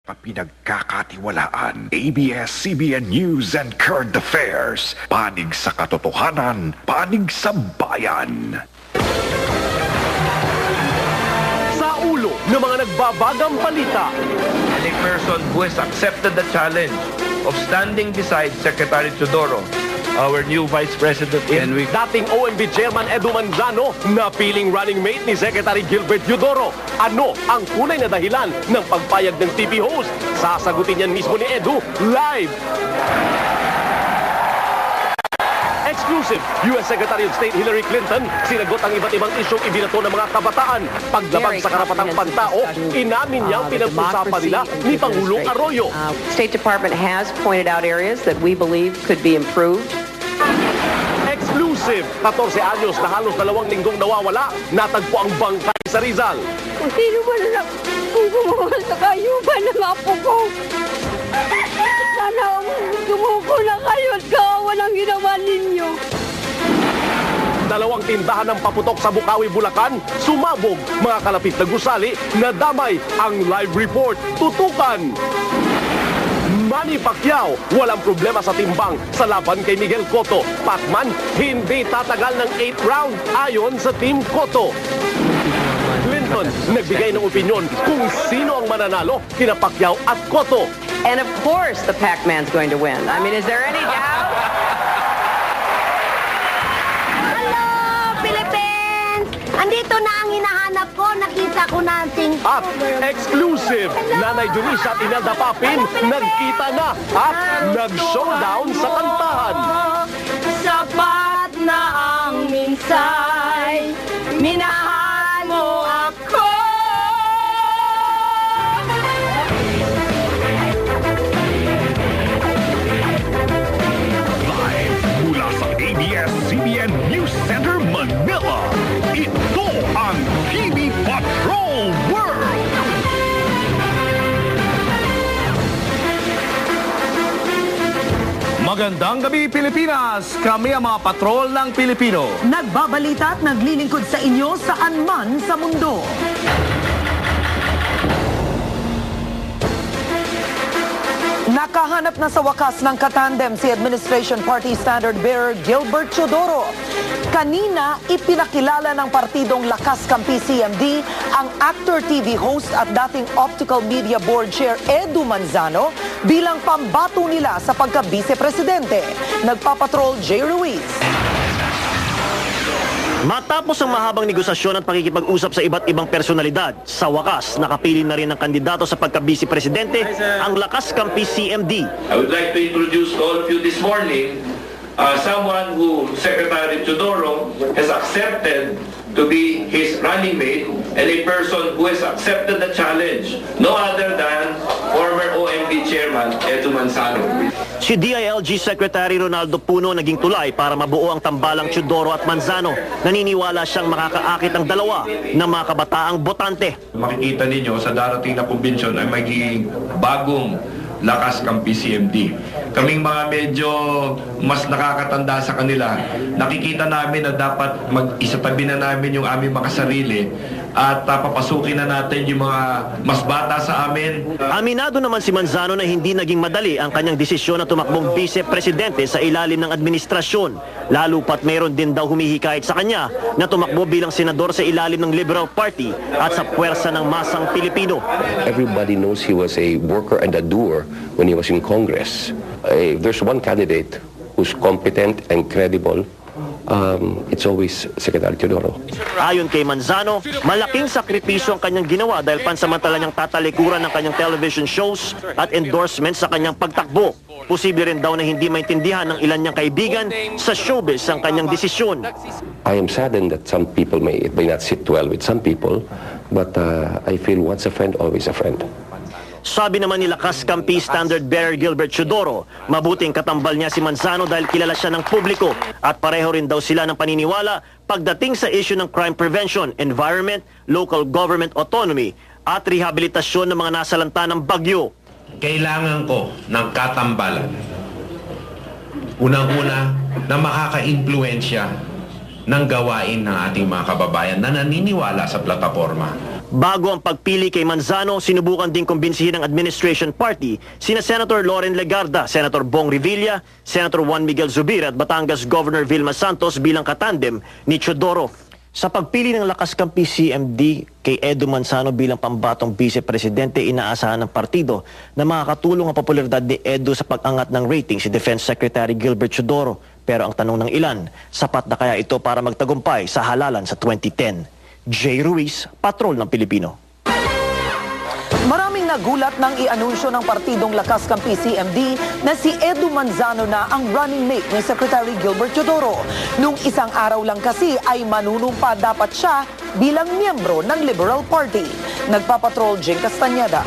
Pinagkakatiwalaan, ABS-CBN News and Current Affairs, panig sa katotohanan, panig sa bayan. Sa ulo ng mga nagbabagang balita, A person who has accepted the challenge of standing beside Secretary Teodoro, our new Vice President dating OMB Chairman Edu Manzano na piling running mate ni Secretary Gilbert Teodoro. Ano ang tunay na dahilan ng pagpayag ng TV host? Sasagutin yan mismo ni Edu live. Exclusive, U.S. Secretary of State Hillary Clinton sinagot ang iba't ibang isyong ibinato ng mga kabataan. Paglabag sa karapatang pantao, inamin niyang pinag-usapan nila ni Pangulong Arroyo. State Department has pointed out areas that we believe could be improved. Exclusive, 14 anyos na halos 2 linggong nawawala, natagpo ang bangkay sa Rizal. Kung sino man lang kung gumawal sa kayuban ng apo ko. Sana gumuko na kayo at kawawan ang ginawa ninyo. 2 tindahan ng paputok sa Bukawi, Bulacan, sumabog. Mga kalapit na gusali, nadamay ang live report. Tutukan! Manny Pacquiao, walang problema sa timbang sa laban kay Miguel Cotto. Pacman, hindi tatagal ng 8th round ayon sa Team Cotto. Clinton, nagbigay ng opinyon kung sino ang mananalo kina Pacquiao at Cotto. And of course, the Pac-Man's going to win. I mean, is there any doubt? Hello, Philippines! Andito na ang hinahanap ko. Nakita ko na ang At exclusive, Nanay Junisa at Imelda Papin, nagkita na at nag-showdown sa kantahan. Sapat na ang minsay. Minahal mo ako. Live mula sa ABS-CBN News Center, Manila, ito ang TV Patrol World! Magandang gabi, Pilipinas! Kami ang mga patrol ng Pilipino. Nagbabalita at naglilingkod sa inyo saan man sa mundo. Nakahanap na sa wakas ng katandem si Administration Party Standard Bearer Gilbert Teodoro. Kanina, ipinakilala ng partidong Lakas Kampi CMD ang actor TV host at dating Optical Media Board Chair Edu Manzano bilang pambato nila sa pagka-vice-presidente. Nagpapatrol J. Ruiz. Matapos ang mahabang negosasyon at pakikipag-usap sa iba't ibang personalidad, sa wakas, nakapili na rin ng kandidato sa pagka-vice-presidente ang Lakas Kampi CMD. I would like to introduce to all of you this morning someone who Secretary Teodoro has accepted to be his running mate and a person who has accepted the challenge, no other than former OMB Chairman Edu Manzano. Si DILG Secretary Ronaldo Puno naging tulay para mabuo ang tambalang Teodoro at Manzano. Naniniwala siyang makakaakit ang dalawa ng mga kabataang botante. Makikita ninyo sa darating na kumbensyon ay magiging bagong Lakas Kampi CMD. Kaming mga medyo mas nakakatanda sa kanila, nakikita namin na dapat mag-isatabi na namin yung aming makasarili at papasukin na natin yung mga mas bata sa amin. Aminado naman si Manzano na hindi naging madali ang kanyang desisyon na tumakbong vice-presidente sa ilalim ng administrasyon. Lalo pat mayroon din daw humihikayat sa kanya na tumakbo bilang senador sa ilalim ng Liberal Party at sa puwersa ng masang Pilipino. Everybody knows he was a worker and a doer when he was in Congress. If there's one candidate who's competent and credible, it's always Secretary Teodoro. Ayon kay Manzano, malaking sakripisyo ang kanyang ginawa dahil pansamantala niyang tatalikuran ng kanyang television shows at endorsements sa kanyang pagtakbo. Posible rin daw na hindi maintindihan ng ilan niyang kaibigan sa showbiz ang kanyang desisyon. I am saddened that some people it may not sit well with some people, but I feel once a friend, always a friend. Sabi naman ni Lakas Kampi Standard Bearer Gilbert Teodoro, mabuting katambal niya si Manzano dahil kilala siya ng publiko at pareho rin daw sila ng paniniwala pagdating sa issue ng crime prevention, environment, local government autonomy at rehabilitasyon ng mga nasalanta ng bagyo. Kailangan ko ng katambalan. Unang-una na makaka-impluensya ng gawain ng ating mga kababayan na naniniwala sa plataforma. Bago ang pagpili kay Manzano, sinubukan din kumbinsihin ng administration party sina Senator Loren Legarda, Senator Bong Revilla, Senator Juan Miguel Zubir at Batangas Governor Vilma Santos bilang katandem ni Teodoro. Sa pagpili ng Lakas Kampi CMD kay Edu Manzano bilang pambatong vice-presidente, inaasahan ng partido na makakatulong ang popularidad ni Edu sa pag-angat ng rating si Defense Secretary Gilbert Teodoro. Pero ang tanong ng ilan, sapat na kaya ito para magtagumpay sa halalan sa 2010? Jay Ruiz, Patrol ng Pilipino. Maraming nagulat nang i-anunsyo ng partidong Lakas Kampi CMD na si Edu Manzano na ang running mate ni Secretary Gilbert Teodoro. Nung isang araw lang kasi ay manunumpa dapat siya bilang miyembro ng Liberal Party. Nagpapatrol Jing Castañeda.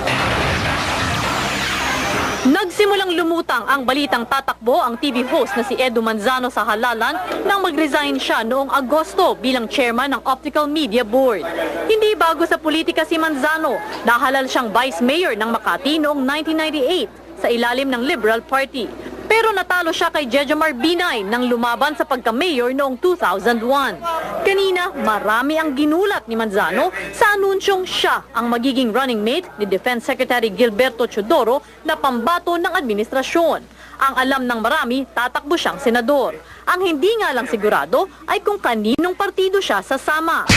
Nagsimulang lumutang ang balitang tatakbo ang TV host na si Edu Manzano sa halalan nang mag-resign siya noong Agosto bilang chairman ng Optical Media Board. Hindi bago sa politika si Manzano, nahalal siyang vice mayor ng Makati noong 1998 sa ilalim ng Liberal Party. Pero natalo siya kay Jejomar Binay nang lumaban sa pagka-mayor noong 2001. Kanina, marami ang ginulat ni Manzano sa anunsyong siya ang magiging running mate ni Defense Secretary Gilberto Teodoro na pambato ng administrasyon. Ang alam ng marami, tatakbo siyang senador. Ang hindi nga lang sigurado ay kung kaninong partido siya sasama.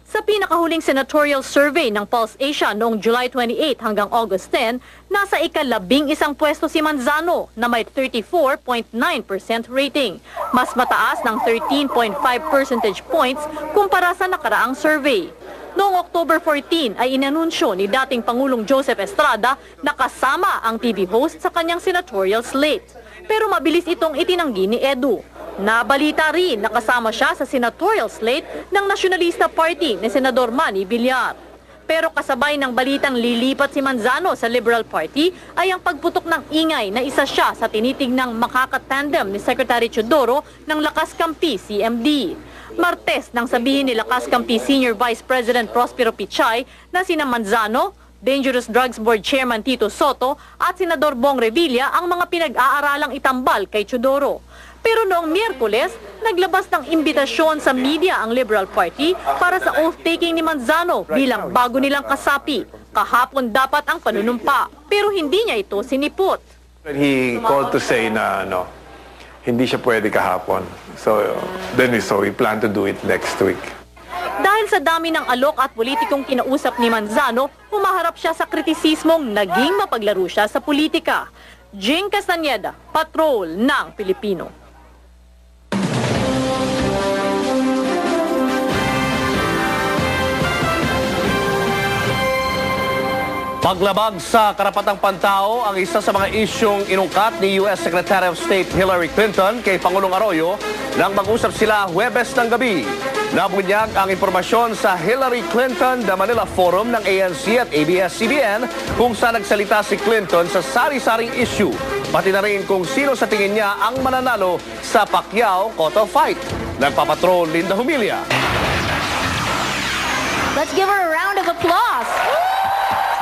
Sa pinakahuling senatorial survey ng Pulse Asia noong July 28 hanggang August 10, nasa ika-11 pwesto si Manzano na may 34.9% rating. Mas mataas ng 13.5 percentage points kumpara sa nakaraang survey. Noong October 14 ay inanunsyo ni dating Pangulong Joseph Estrada na kasama ang TV host sa kanyang senatorial slate. Pero mabilis itong itinanggi ni Edu. Nabalita rin na kasama siya sa senatorial slate ng Nationalista Party ni Senador Manny Villar. Pero kasabay ng balitang lilipat si Manzano sa Liberal Party ay ang pagputok ng ingay na isa siya sa tinitignang makakatandem ni Secretary Teodoro ng Lakas Kampi CMD. Martes nang sabihin ni Lakas Kampi Senior Vice President Prospero Pichay na sina Manzano, Dangerous Drugs Board Chairman Tito Soto at Senador Bong Revilla ang mga pinag-aaralang itambal kay Teodoro. Pero noong Miyerkules, naglabas ng imbitasyon sa media ang Liberal Party para sa oath-taking ni Manzano bilang bago nilang kasapi. Kahapon dapat ang panunumpa, pero hindi niya ito sinipot. He called to say na hindi siya pwede kahapon. So we plan to do it next week. Dahil sa dami ng alok at politikong kinausap ni Manzano, humaharap siya sa kritisismong naging mapaglaro siya sa politika. Jing Castañeda, Patrol ng Pilipino. Paglabag sa karapatang pantao ang isa sa mga isyong inungkat ni U.S. Secretary of State Hillary Clinton kay Pangulong Arroyo nang mag-usap sila Huwebes ng gabi. Nabunyag ang impormasyon sa Hillary Clinton The Manila Forum ng ANC at ABS-CBN kung saan nagsalita si Clinton sa sari-saring issue, pati na rin kung sino sa tingin niya ang mananalo sa Pacquiao-Cotto fight. Nagpapatrol Linda Humilla. Let's give her a round of applause.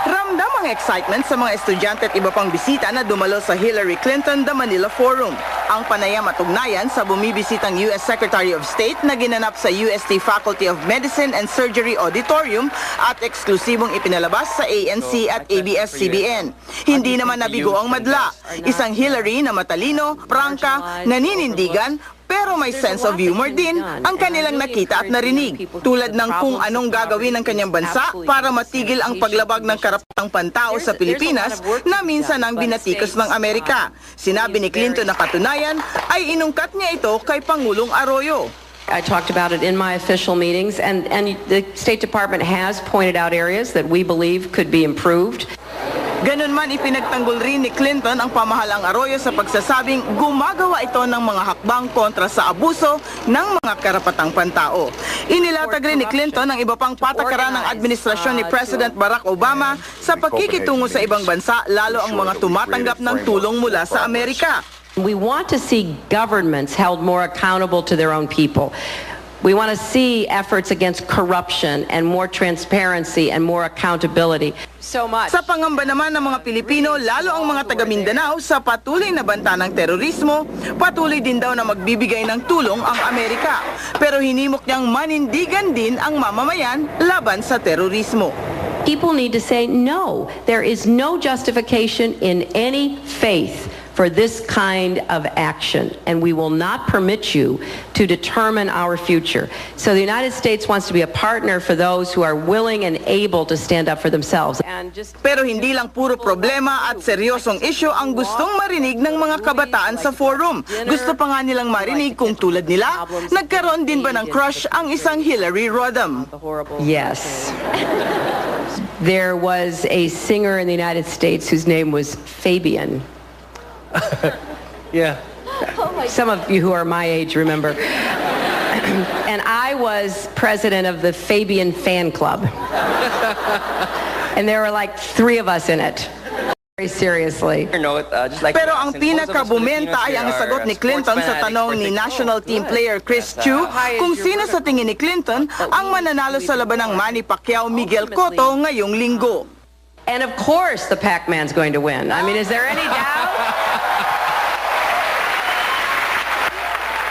Ramdam ang excitement sa mga estudyante at iba pang bisita na dumalo sa Hillary Clinton The Manila Forum. Ang panayam at ugnayan sa bumibisitang U.S. Secretary of State na ginanap sa UST Faculty of Medicine and Surgery Auditorium at eksklusibong ipinalabas sa ANC at ABS-CBN. Hindi naman nabigo ang madla. Isang Hillary na matalino, prangka, naninindigan, pero may sense of humor din ang kanilang nakita at narinig. Tulad ng kung anong gagawin ng kanyang bansa para matigil ang paglabag ng karapatang pantao sa Pilipinas na minsan ang binatikos ng Amerika. Sinabi ni Clinton na katunayan ay inungkat niya ito kay Pangulong Arroyo. I talked about it in my official meetings, and the State Department has pointed out areas that we believe could be improved. Ganun man, ipinagtanggol rin ni Clinton ang pamahalang Arroyo sa pagsasabing gumagawa ito ng mga hakbang kontra sa abuso ng mga karapatang pantao. Inilatag rin ni Clinton ang iba pang patakaran ng administrasyon ni President Barack Obama sa pakikitungo sa ibang bansa, lalo ang mga tumatanggap ng tulong mula sa Amerika. We want to see governments held more accountable to their own people. We want to see efforts against corruption and more transparency and more accountability. Sa pangamba naman ng mga Pilipino, lalo ang mga taga Mindanao sa patuloy na banta ng terorismo, patuloy din daw na magbibigay ng tulong ang Amerika. Pero hinimok niyang manindigan din ang mamamayan laban sa terorismo. People need to say no. There is no justification in any faith for this kind of action, and we will not permit you to determine our future. So the United States wants to be a partner for those who are willing and able to stand up for themselves. Pero hindi lang puro problema at seryosong issue ang gustong marinig ng mga kabataan sa forum. Gusto pa nga nilang marinig kung tulad nila, nagkaroon din ba ng crush ang isang Hillary Rodham? Yes. There was a singer in the United States whose name was Fabian. Yeah. Some of you who are my age remember. And I was president of the Fabian fan club. And there were like 3 of us in it. Very seriously. Pero ang pinakabumenta ay ang sagot ni Clinton sa tanong ni national team player Chris Chu kung sino sa tingin ni Clinton ang mananalo sa labanang Manny Pacquiao-Miguel Cotto ngayong linggo. And of course the Pac-Man's going to win. I mean, is there any doubt?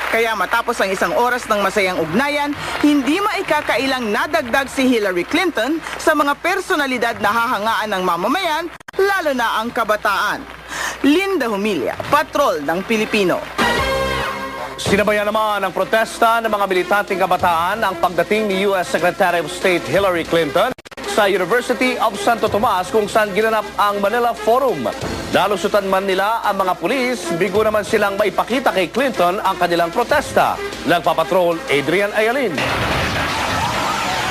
Kaya matapos ang isang oras ng masayang ugnayan, hindi maikakailang nadagdag si Hillary Clinton sa mga personalidad na hahangaan ng mamamayan, lalo na ang kabataan. Linda Humilla, Patrol ng Pilipino. Sinabayan naman ng protesta ng mga militanteng kabataan ang pagdating ni U.S. Secretary of State Hillary Clinton sa University of Santo Tomas kung saan ginanap ang Manila Forum. Nalusutan man nila ang mga pulis, bigo naman silang maipakita kay Clinton ang kanilang protesta. Nagpapatrol, Adrian Ayalin.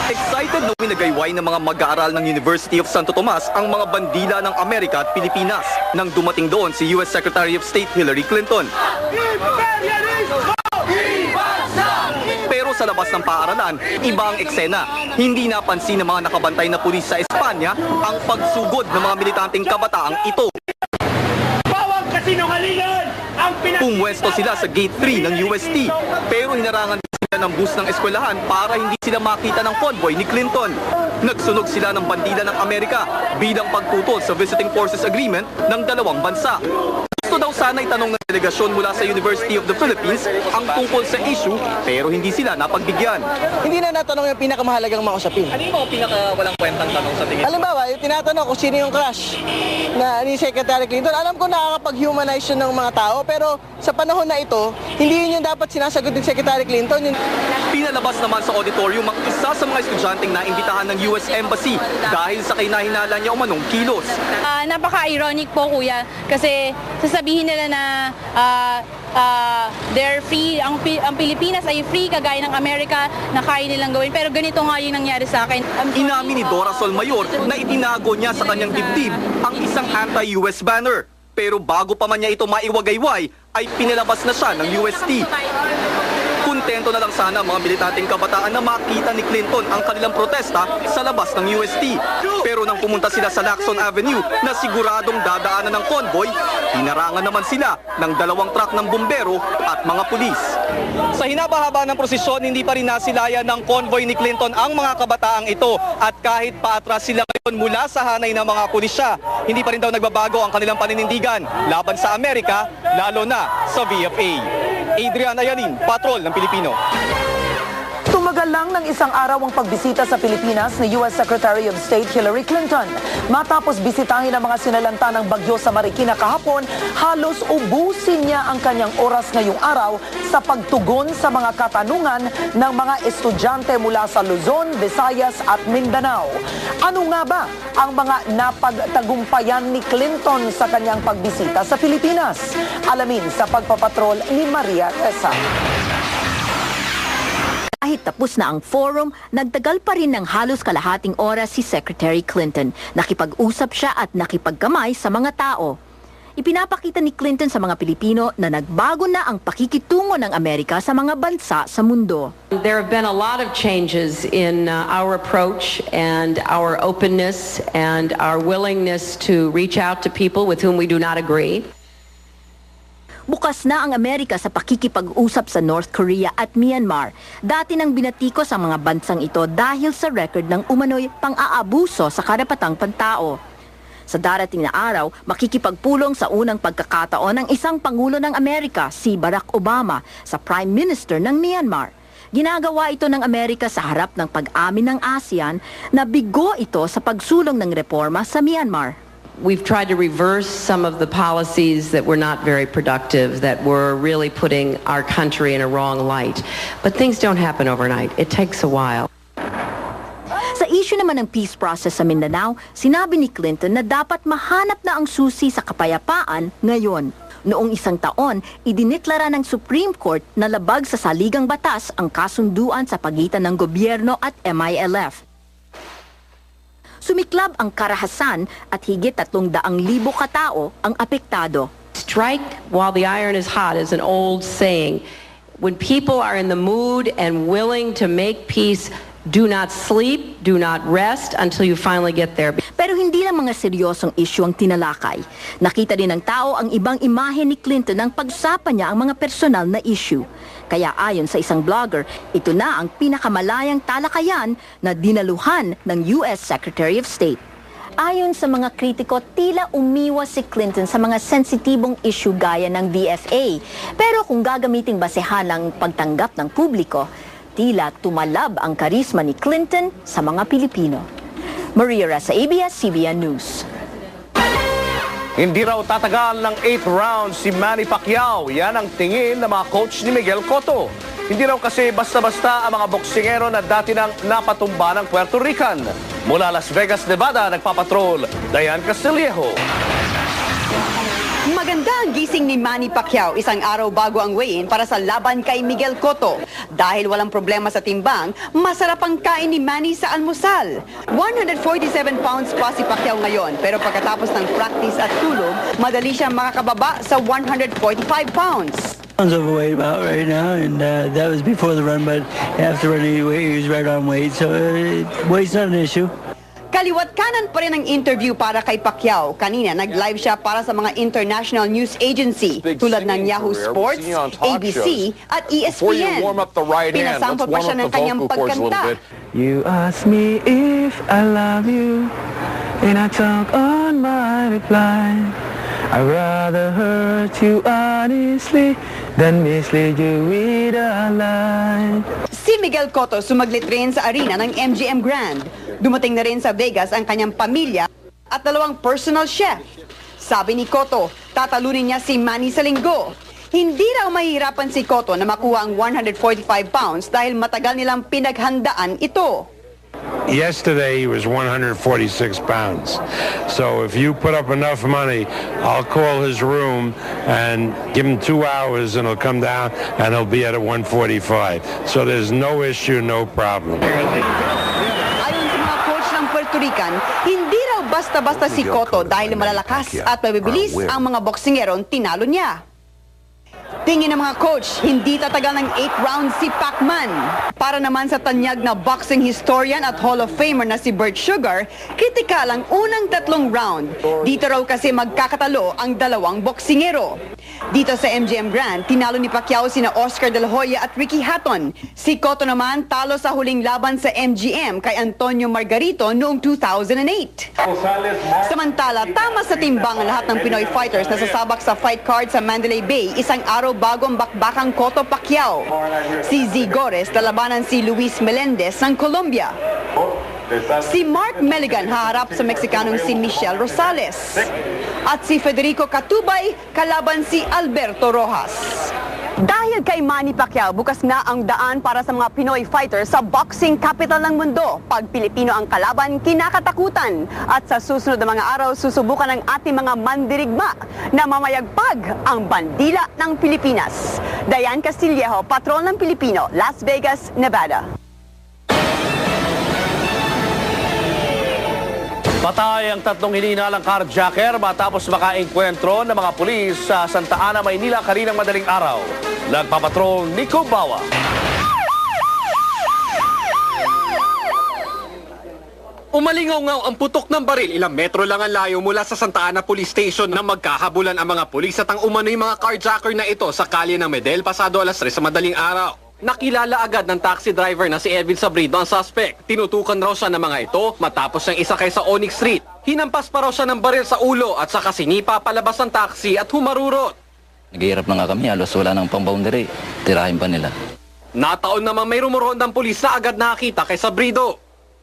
Excited na winagayway ng mga mag-aaral ng University of Santo Tomas ang mga bandila ng Amerika at Pilipinas nang dumating doon si U.S. Secretary of State Hillary Clinton. Pero sa labas ng paaralan, iba ang eksena. Hindi napansin ng mga nakabantay na pulis sa Espanya ang pagsugod ng mga militanteng kabataang ito. Pumwesto sila sa Gate 3 ng UST, pero hinarangan sila ng bus ng eskwelahan para hindi sila makita ng convoy ni Clinton. Nagsunog sila ng bandila ng Amerika bilang pagtutol sa Visiting Forces Agreement ng dalawang bansa. Gusto daw sana itanong ng delegasyon mula sa University of the Philippines ang tungkol sa issue, pero hindi sila napagbigyan. Hindi na natanong yung pinakamahalagang mga usapin. Ano yung pinaka walang kwentang tanong sa tingin? Halimbawa, yung tinatanong kung sino yung crush na ni Secretary Clinton. Alam ko nakakapag-humanize yun ng mga tao, pero sa panahon na ito, hindi yun yung dapat sinasagot ng Secretary Clinton. Pinalabas naman sa auditorium ang isa sa mga estudyanteng naimbitahan ng US Embassy dahil sa kinahinala niya umanong kilos. Napaka-ironic po, kuya, kasi sasabihin nila na they're free, ang Pilipinas ay free kagaya ng Amerika na kaya nilang gawin, pero ganito nga yung nangyari sa akin. Inamin ni Dora Solmayor na itinago niya sa kanyang dibdib ang isang anti-US banner. Pero bago pa man niya ito maiwagayway, ay pinalabas na siya ng UST. Kontento na lang sana ang mga militanteng kabataan na makita ni Clinton ang kanilang protesta sa labas ng UST. Pero nang pumunta sila sa Lacson Avenue na siguradong dadaanan ng convoy, hinarangan naman sila ng 2 truck ng bumbero at mga pulis. Sa hinabahaba ng prosesyon, hindi pa rin nasilayan ng convoy ni Clinton ang mga kabataang ito. At kahit paatras sila ngayon mula sa hanay ng mga pulisya, hindi pa rin daw nagbabago ang kanilang paninindigan laban sa Amerika, lalo na sa VFA. Adrian Ayalin, Patrol ng Pilipino. Tumagal lang ng isang araw ang pagbisita sa Pilipinas ni U.S. Secretary of State Hillary Clinton. Matapos bisitahin ang mga sinalanta ng bagyo sa Marikina kahapon, halos ubusin niya ang kanyang oras ngayong araw sa pagtugon sa mga katanungan ng mga estudyante mula sa Luzon, Visayas at Mindanao. Ano nga ba ang mga napagtagumpayan ni Clinton sa kanyang pagbisita sa Pilipinas? Alamin sa pagpapatrol ni Maria Tessa. Kahit tapos na ang forum, nagtagal pa rin ng halos kalahating oras si Secretary Clinton. Nakipag-usap siya at nakipagkamay sa mga tao. Ipinapakita ni Clinton sa mga Pilipino na nagbago na ang pakikitungo ng Amerika sa mga bansa sa mundo. There have been a lot of changes in our approach and our openness and our willingness to reach out to people with whom we do not agree. Bukas na ang Amerika sa pakikipag-usap sa North Korea at Myanmar. Dati nang binatikos ang mga bansang ito dahil sa record ng umano'y pang-aabuso sa karapatang pantao. Sa darating na araw, makikipagpulong sa unang pagkakataon ng isang Pangulo ng Amerika, si Barack Obama, sa Prime Minister ng Myanmar. Ginagawa ito ng Amerika sa harap ng pag-amin ng ASEAN na bigo ito sa pagsulong ng reforma sa Myanmar. We've tried to reverse some of the policies that were not very productive, that were really putting our country in a wrong light. But things don't happen overnight. It takes a while. Sa issue naman ng peace process sa Mindanao, sinabi ni Clinton na dapat mahanap na ang susi sa kapayapaan ngayon. Noong isang taon, idineklara ng Supreme Court na labag sa saligang batas ang kasunduan sa pagitan ng gobyerno at MILF. Sumiklab ang karahasan at higit 300,000 katao ang apektado. Strike while the iron is hot is an old saying. When people are in the mood and willing to make peace, do not sleep, do not rest until you finally get there. Pero hindi lang mga seryosong issue ang tinalakay. Nakita din ng tao ang ibang imahe ni Clinton nang pag-usapan niya ang mga personal na issue. Kaya ayon sa isang blogger, ito na ang pinakamalayang talakayan na dinaluhan ng US Secretary of State. Ayon sa mga kritiko, tila umiwas si Clinton sa mga sensitibong issue gaya ng DFA. Pero kung gagamiting basehan ng pagtanggap ng publiko, tila tumalab ang karisma ni Clinton sa mga Pilipino. Maria Ressa, ABS-CBN News. Hindi raw tatagal ng 8th round si Manny Pacquiao. Yan ang tingin ng mga coach ni Miguel Cotto. Hindi raw kasi basta-basta ang mga boksingero na dati nang napatumba ng Puerto Rican. Mula Las Vegas, Nevada, nagpapatrol, Diane Castillejo. Maganda ang gising ni Manny Pacquiao isang araw bago ang weigh-in para sa laban kay Miguel Cotto. Dahil walang problema sa timbang, masarap ang kain ni Manny sa almusal. 147 pounds pa si Pacquiao ngayon, pero pagkatapos ng practice at tulog, madali siyang makakababa sa 145 pounds. I was overweight about right now, and that was before the run, but after running weight, he was right on weight, so weight's not an issue. Kaliwat kanan pa rin ang interview para kay Pacquiao. Kanina, nag-live siya para sa mga international news agency tulad ng Yahoo Sports, ABC at ESPN. Pinasample pa siya ng kanyang pagkanta. You ask me if I love you, and I talk on my reply. I'd rather hurt you honestly than mislead you with a lie. Si Miguel Cotto sumaglit rin sa arena ng MGM Grand. Dumating na rin sa Vegas ang kanyang pamilya at 2 personal chef. Sabi ni Cotto, tatalunin niya si Manny sa linggo. Hindi raw mahihirapan si Cotto na makuha ang 145 pounds dahil matagal nilang pinaghandaan ito. Yesterday he was 146 pounds. So if you put up enough money, I'll call his room and give him 2 hours and he'll come down and he'll be at a 145. So there's no issue, no problem. Puerto Rican, hindi raw basta-basta si Cotto dahil malalakas at mabibilis ang mga boksingerong tinalo niya. Tingin ng mga coach, hindi tatagal ng 8th round si Pacman. Para naman sa tanyag na boxing historian at Hall of Famer na si Bert Sugar, kritikal ang unang 3 round. Dito raw kasi magkakatalo ang 2 boksingero. Dito sa MGM Grand, tinalo ni Pacquiao sina Oscar De La Hoya at Ricky Hatton. Si Cotto naman talo sa huling laban sa MGM kay Antonio Margarito noong 2008. Samantala, tama sa timbang ang lahat ng Pinoy fighters na sasabak sa fight card sa Mandalay Bay isang araw bago ang bakbakang Cotto Pacquiao. Si Z Gores lalabanan si Luis Melendez ng Colombia. Si Mark Milligan haharap sa Mexikanong si Michelle Rosales. At si Federico Catubay kalaban si Alberto Rojas. Dahil kay Manny Pacquiao, bukas na ang daan para sa mga Pinoy fighters sa boxing capital ng mundo. Pag Pilipino ang kalaban, kinakatakutan. At sa susunod na mga araw, susubukan ng ating mga mandirigma na mamayagpag ang bandila ng Pilipinas. Diane Castillejo, Patrol ng Pilipino, Las Vegas, Nevada. Patay ang 3 hinihinalang carjacker matapos makaengkwentro ng mga pulis sa Santa Ana, Maynila kaninang madaling araw. Nagpapatrol Nico Bawa. Umalingaw-ngaw ang putok ng baril. Ilang metro lang ang layo mula sa Santa Ana Police Station na magkahabulan ang mga pulis at ang umano'y mga carjacker na ito sa kalye ng Medel pasado alas 3 sa madaling araw. Nakilala agad ng taxi driver na si Edwin Sabrido ang suspect. Tinutukan raw siya ng mga ito matapos siyang isakay sa Onyx Street. Hinampas pa raw siya ng baril sa ulo at saka sinipa palabas ng taxi at humarurot. Naghihirap na nga kami, halos wala ng pang-boundary. Tirahin pa nila. Nataon naman may rumorondang pulis na agad nakakita kay Sabrido.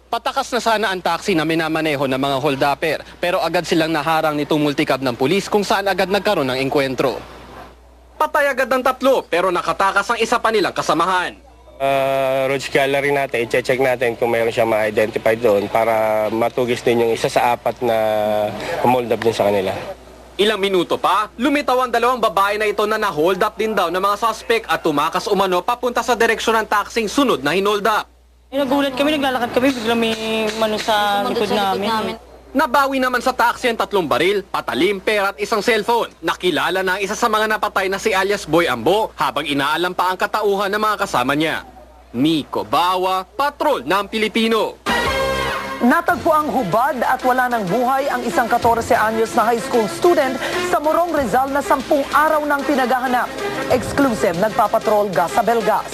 Patakas na sana ang taxi na minamaneho ng mga holdapper, pero agad silang naharang nitong multicab ng pulis kung saan agad nagkaroon ng engkwentro. Patay agad ng 3 pero nakatakas ang isa pa nilang kasamahan. Road gallery natin, i-check natin kung mayroon siya ma-identify doon para matugis din yung isa sa 4 na hold up din sa kanila. Ilang minuto pa, lumitaw ang 2 babae na ito na na-hold up din daw ng mga suspect at tumakas umano papunta sa direksyon ng taxing sunod na hinold up. Nagulat kami, naglalakad kami, bigla may mano sa likod namin. Nabawi naman sa taxi ang 3 baril, patalim, pera at isang cellphone. Nakilala na ang isa sa mga napatay na si alias Boy Ambo habang inaalam pa ang katauhan ng mga kasama niya. Nico Bawa, patrol ng Pilipino. Natagpo ang hubad at wala ng buhay ang isang 14 anyos na high school student sa Morong Rizal na 10 araw nang pinaghahanap. Exclusive, nagpapatrol Gas sa Belgas.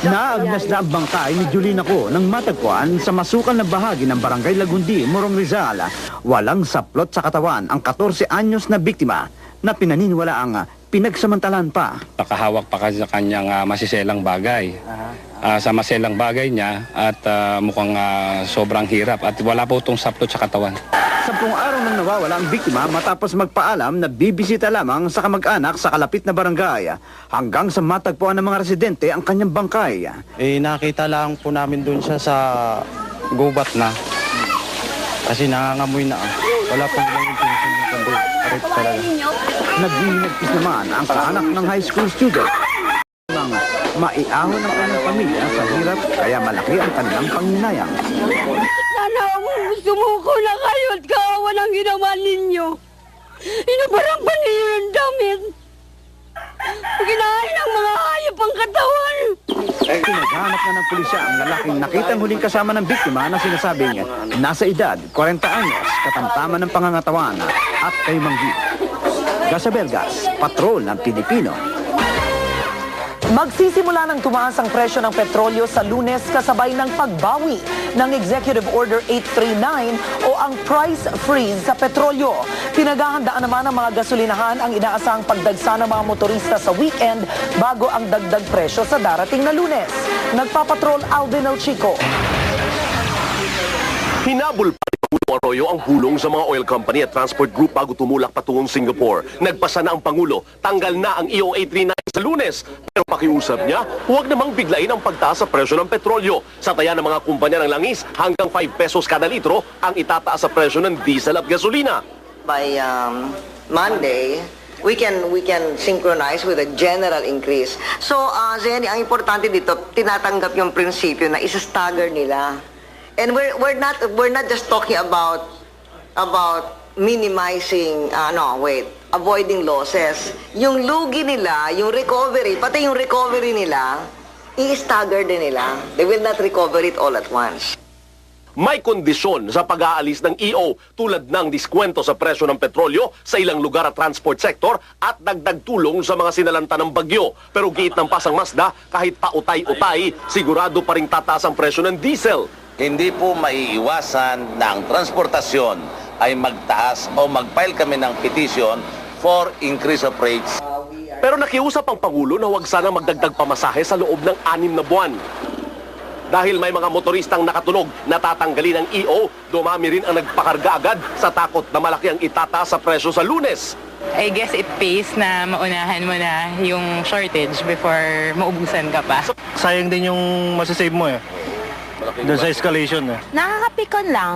Naagnas na ang bangkay ni Julina Ko nang matagpuan sa masukal na bahagi ng Barangay Lagundi, Morong Rizal. Walang saplot sa katawan ang 14 anyos na biktima na pinaniniwala ang pinagsamantalan pa. Nakahawak pa kasi sa kanyang masiselang bagay. Sa maselang bagay niya at mukhang sobrang hirap at wala po itong saplot sa katawan. 10 araw nang nawawala ang biktima matapos magpaalam na bibisita lamang sa kamag-anak sa kalapit na barangay hanggang sa matagpuan ng mga residente ang kanyang bangkay. Nakita lang po namin dun siya sa gubat na kasi nangangamoy na. Wala pong intention yung kundi. Correct talaga. Naghihinagpis naman ang kaanak ng high school student nang maiahon ang kanyang pamilya sa hirap kaya malaki ang kanilang panginayang. Sana sumuko na kayo at kawawa ng ginawa ninyo. Inabarang pa ninyo yung damit. Kinain ang mga hayop ang katawan. Pinaghanap na ng pulisya ang lalaking nakitang huling kasama ng biktima na sinasabing nasa edad 40 anyos, katamtaman ng pangangatawan at kay manggi. Gas sa Belgas, patrol ng Pilipino. Magsisimula ng tumaas ang presyo ng petrolyo sa Lunes kasabay ng pagbawi ng Executive Order 839 o ang price freeze sa petrolyo. Pinaghahandaan naman ng mga gasolinahan ang inaasahang pagdagsa ng mga motorista sa weekend bago ang dagdag presyo sa darating na Lunes. Nagpapatrol Alvin El Chico. Hinabol pa ni Pangulong Arroyo ang hulong sa mga oil company at transport group bago tumulak patungong Singapore. Nagpasa na ang Pangulo, tanggal na ang EO 839 sa Lunes. Pero pakiusap niya, huwag namang biglain ang pagtaas sa presyo ng petrolyo. Sa taya ng mga kumpanya ng langis, hanggang 5 pesos kada litro ang itataas sa presyo ng diesel at gasolina. By Monday, we can synchronize with a general increase. So, Zenny, ang importante dito, tinatanggap yung prinsipyo na isa-stagger nila. And we're not just talking about minimizing avoiding losses. Yung lugi nila, yung recovery, pati yung recovery nila, i-stagger din nila. They will not recover it all at once. May kondisyon sa pag-aalis ng EO tulad ng diskwento sa presyo ng petrolyo sa ilang lugar at transport sector at dagdag tulong sa mga sinalanta ng bagyo. Pero giit ng Pasang Mazda, kahit pautay-utay, sigurado pa rin tataas ang presyo ng diesel. Hindi po maiiwasan na ang transportasyon ay magtaas o mag-file kami ng petition for increase of rates. Pero nakiusap ang Pangulo na huwag sana magdagdag pamasahe sa loob ng 6 na buwan. Dahil may mga motoristang nakatulog na tatanggalin ang EO, dumami rin ang nagpakarga agad sa takot na malaki ang itataas sa presyo sa Lunes. I guess it pays na maunahan mo na yung shortage before maubusan ka pa. Sayang din yung masasave mo eh. Doon sa escalation eh. Nakakapikon lang.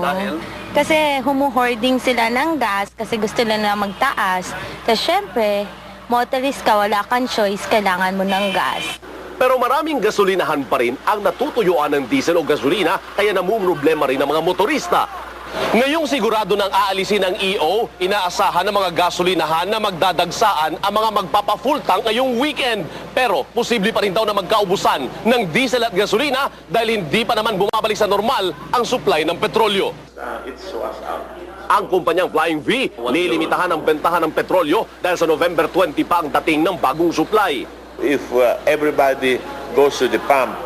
Kasi humuhoarding sila ng gas kasi gusto nila magtaas. Tapos syempre, motorist ka, wala kang choice, kailangan mo ng gas. Pero maraming gasolinahan pa rin ang natutuyuan ng diesel o gasolina kaya namumroblema rin ang mga motorista. Ngayong sigurado ng aalisin ng EO, inaasahan ng mga gasolinahan na magdadagsaan ang mga magpapa-full tank ngayong weekend. Pero posible pa rin daw na magkaubusan ng diesel at gasolina dahil hindi pa naman bumabalik sa normal ang supply ng petrolyo. Ang kumpanyang Flying V, lilimitahan ang bentahan ng petrolyo dahil sa November 20 pa ang dating ng bagong supply. If everybody goes to the pump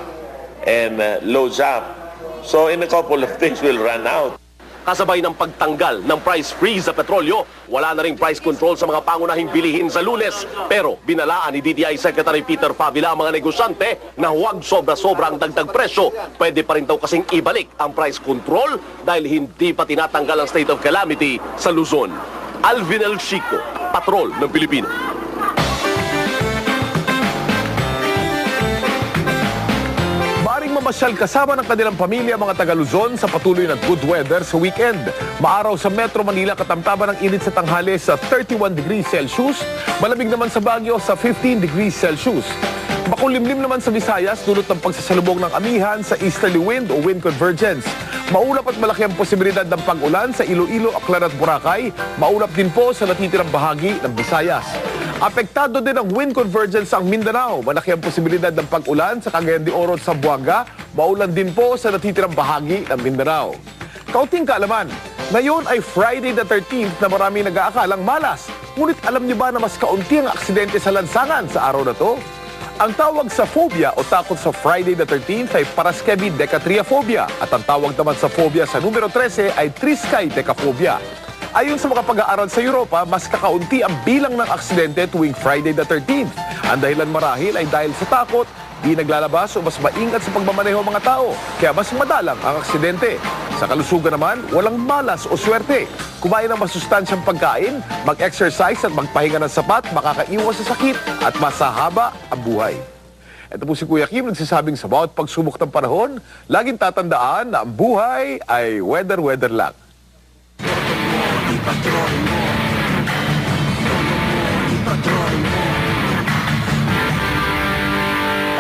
and loads up, so in a couple of days we'll run out. kasabay ng pagtanggal ng price freeze sa petrolyo. Wala na ring price control sa mga pangunahing bilihin sa Lunes. Pero binalaan ni DTI Secretary Peter Fabila ang mga negosyante na huwag sobra-sobra ang dagdag presyo. Pwede pa rin daw kasing ibalik ang price control dahil hindi pa tinatanggal ang state of calamity sa Luzon. Alvin El Chico, Patrol ng Pilipino. Mamasyal kasama ng kanilang pamilya mga taga Luzon sa patuloy na good weather sa weekend. Maaraw sa Metro Manila, katamtaman ng init sa tanghali sa 31 degrees Celsius. Malamig naman sa Baguio sa 15 degrees Celsius. Makulimlim naman sa Visayas dulot ng pagsasalubong ng amihan sa easterly wind o wind convergence. Maulap at malaki ang posibilidad ng pag-ulan sa Iloilo, Aklan at Boracay. Maulap din po sa natitirang bahagi ng Visayas. Apektado din ang wind convergence ang Mindanao. Malaki ang posibilidad ng pag-ulan sa Cagayan de Oro at Zamboanga. Maulan din po sa natitirang bahagi ng Mindanao. Kaunting kaalaman, ngayon ay Friday the 13th na marami nag-aakalang malas. Ngunit alam niyo ba na mas kaunti ang aksidente sa lansangan sa araw na to? Ang tawag sa phobia o takot sa Friday the 13th ay paraskevidekatriaphobia at ang tawag naman sa phobia sa numero 13 ay triskaidekaphobia. Ayon sa mga pag-aaral sa Europa, mas kakaunti ang bilang ng aksidente tuwing Friday the 13th. Ang dahilan marahil ay dahil sa takot, di naglalabas o mas maingat sa pagmamaneho mga tao, kaya mas madalang ang aksidente. Sa kalusugan naman, walang malas o swerte. Kumain ng masustansyang pagkain, mag-exercise at magpahinga ng sapat, makakaiwas sa sakit at masahaba ang buhay. Ito po si Kuya Kim nagsasabing sa bawat pagsubok ng panahon, laging tatandaan na ang buhay ay weather-weather lang.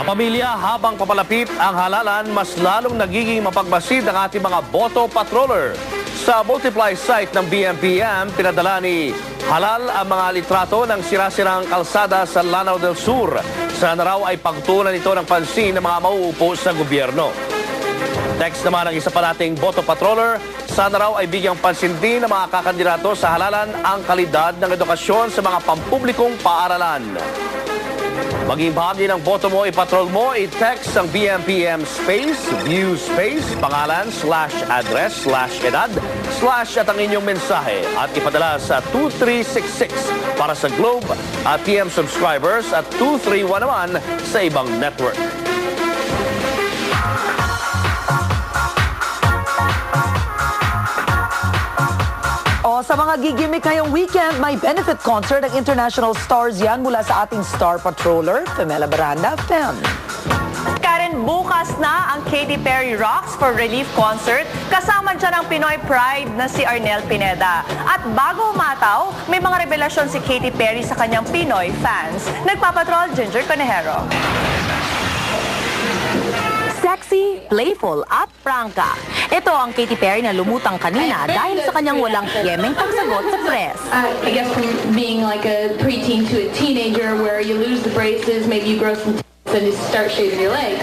Pamilya, habang papalapit ang halalan, mas lalong nagiging mapagmasid ang ating mga boto patroller. Sa multiply site ng BMPM, pinadala ni Halal ang mga litrato ng sirasirang kalsada sa Lanao del Sur. Sana raw ay pagtuunan ito ng pansin ng mga mauupo sa gobyerno. Text naman ng isa pa nating boto patroller, sana raw ay bigyang pansin din ng mga kakandidato sa halalan ang kalidad ng edukasyon sa mga pampublikong paaralan. Maging bahagi ng boto mo, ipatrol mo, i-text ang BMPM space, view space, pangalan, /address, /edad, / at ang inyong mensahe at ipadala sa 2366 para sa Globe at TM subscribers at 231 naman sa ibang network. Sa mga gigimik ngayong weekend, may benefit concert ang international stars yan mula sa ating Star Patroller, Femela Baranda, Fem. Karen, bukas na ang Katy Perry Rocks for Relief Concert. Kasama dyan ang Pinoy Pride na si Arnel Pineda. At bago umataw, may mga revelasyon si Katy Perry sa kanyang Pinoy fans. Nagpapatrol, Ginger Conejero. Sexy, playful at prangka. Ito ang Katy Perry na lumutang kanina dahil sa kanyang walang hiyemeng pagsagot sa press. I guess from being like a preteen to a teenager where you lose the braces, maybe you grow some and you start shaving your legs.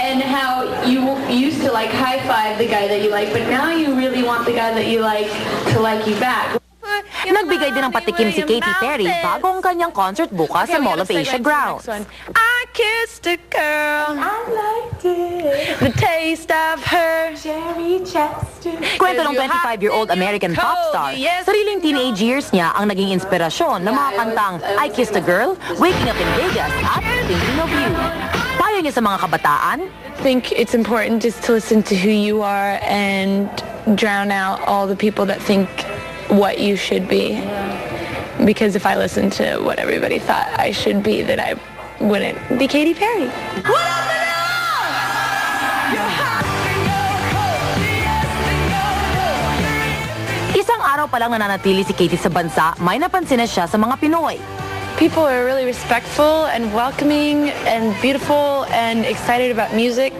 And how you used to like high-five the guy that you like, but now you really want the guy that you like to like you back. Nagbigay din ng patikim si Katy Perry bago ang kanyang concert bukas sa Mall of Asia grounds. I kissed a girl, I liked it, the taste of her cherry chester. Kwento ng 25-year-old American pop star, sariling teenage years niya ang naging inspirasyon ng mga kantang I Kissed a Girl, Waking Up in Vegas at Thinking of You. Payo niya sa mga kabataan, I think it's important just to listen to who you are and drown out all the people that think what you should be. Because if I listened to what everybody thought I should be, then I wouldn't be Katy Perry. What up and Isang araw pa lang nananatili si Katy sa bansa, may napansin na siya sa mga Pinoy. People are really respectful and welcoming and beautiful and excited about music.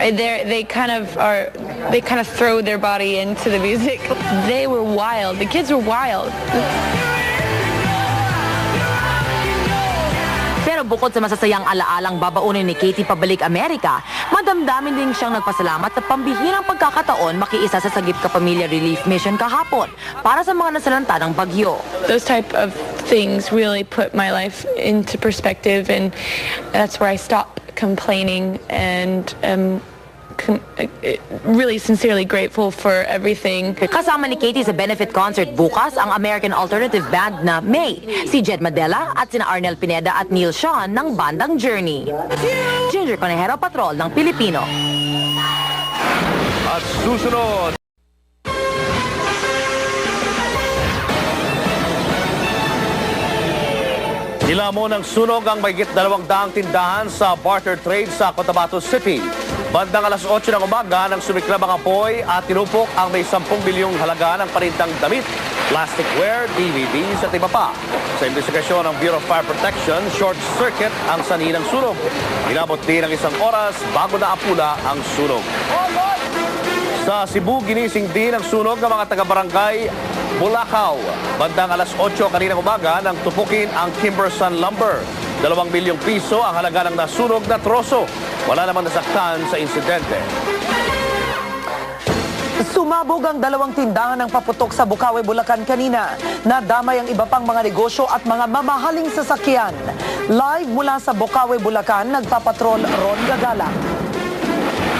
They kind of throw their body into the music. They were wild. The kids were wild. Pero bukod sa masasayang alaalang babaunin ni Katy pabalik Amerika, madamdamin din siyang nagpasalamat sa pambihirang pagkakataon makiisa sa Sagip Kapamilya Relief Mission kahapon para sa mga nasalanta ng bagyo. Those type of things really put my life into perspective, and that's where I stopped complaining and really sincerely grateful for everything. Kasama ni Katie sa benefit concert bukas ang American alternative band na May, si Jed Madela at sina Arnel Pineda at Neil Sean ng bandang Journey. Ginger Conejero, Patrol ng Pilipino. At susunod, Nilamo ng sunog ang mahigit 200 tindahan sa barter trade sa Cotabato City. Bandang alas 8 ng umaga nang sumiklab ang apoy at tinupok ang may 10 bilyong halaga ng parintang damit, plasticware, DVDs at iba pa. Sa investigasyon ng Bureau of Fire Protection, short circuit ang sanhi ng sunog. Inabot din ng 1 oras bago naapula ang sunog. Sa Cebu, ginising din ang sunog ng mga taga-barangay Bulacau. Bandang alas 8 kaninang umaga nang tupukin ang Kimberson Lumber. 2 milyong piso ang halaga ng nasunog na troso. Wala namang nasaktan sa insidente. Sumabog ang 2 tindahan ng paputok sa Bukawi, Bulacan kanina. Nadamay ang iba pang mga negosyo at mga mamahaling sasakyan. Live mula sa Bukawi, Bulacan, nagpapatrol Ron Gagala.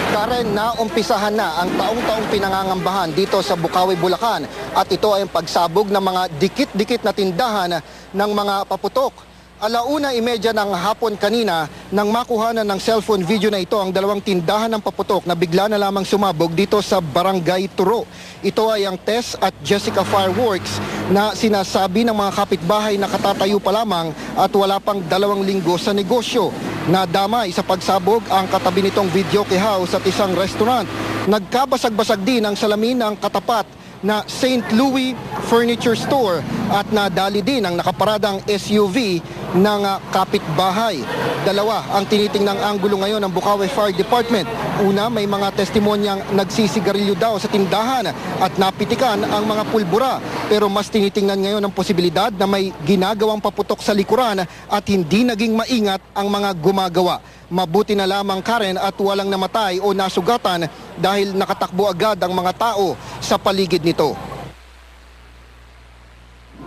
Karen, naumpisahan na ang taong-taong pinangangambahan dito sa Bukawi, Bulacan at ito ay ang pagsabog ng mga dikit-dikit na tindahan ng mga paputok. 1:30 ng hapon kanina nang makuhanan ng cellphone video na ito ang 2 tindahan ng paputok na bigla na lamang sumabog dito sa Barangay Turo. Ito ay ang Tess at Jessica Fireworks na sinasabi ng mga kapitbahay na katatayo pa lamang at wala pang 2 linggo sa negosyo. Nadamay sa pagsabog ang katabi nitong videoke house at isang restaurant. Nagkabasag-basag din ang salamin ng katapat na St. Louis Furniture Store at nadali din ang nakaparadang SUV ng kapitbahay. 2 ang tinitingnang anggulo ngayon ng Bukawi Fire Department. Una, may mga testimonyang nagsisigarilyo daw sa tindahan at napitikan ang mga pulbura. Pero mas tinitingnan ngayon ang posibilidad na may ginagawang paputok sa likuran at hindi naging maingat ang mga gumagawa. Mabuti na lamang, Karen, at walang namatay o nasugatan dahil nakatakbo agad ang mga tao sa paligid nito.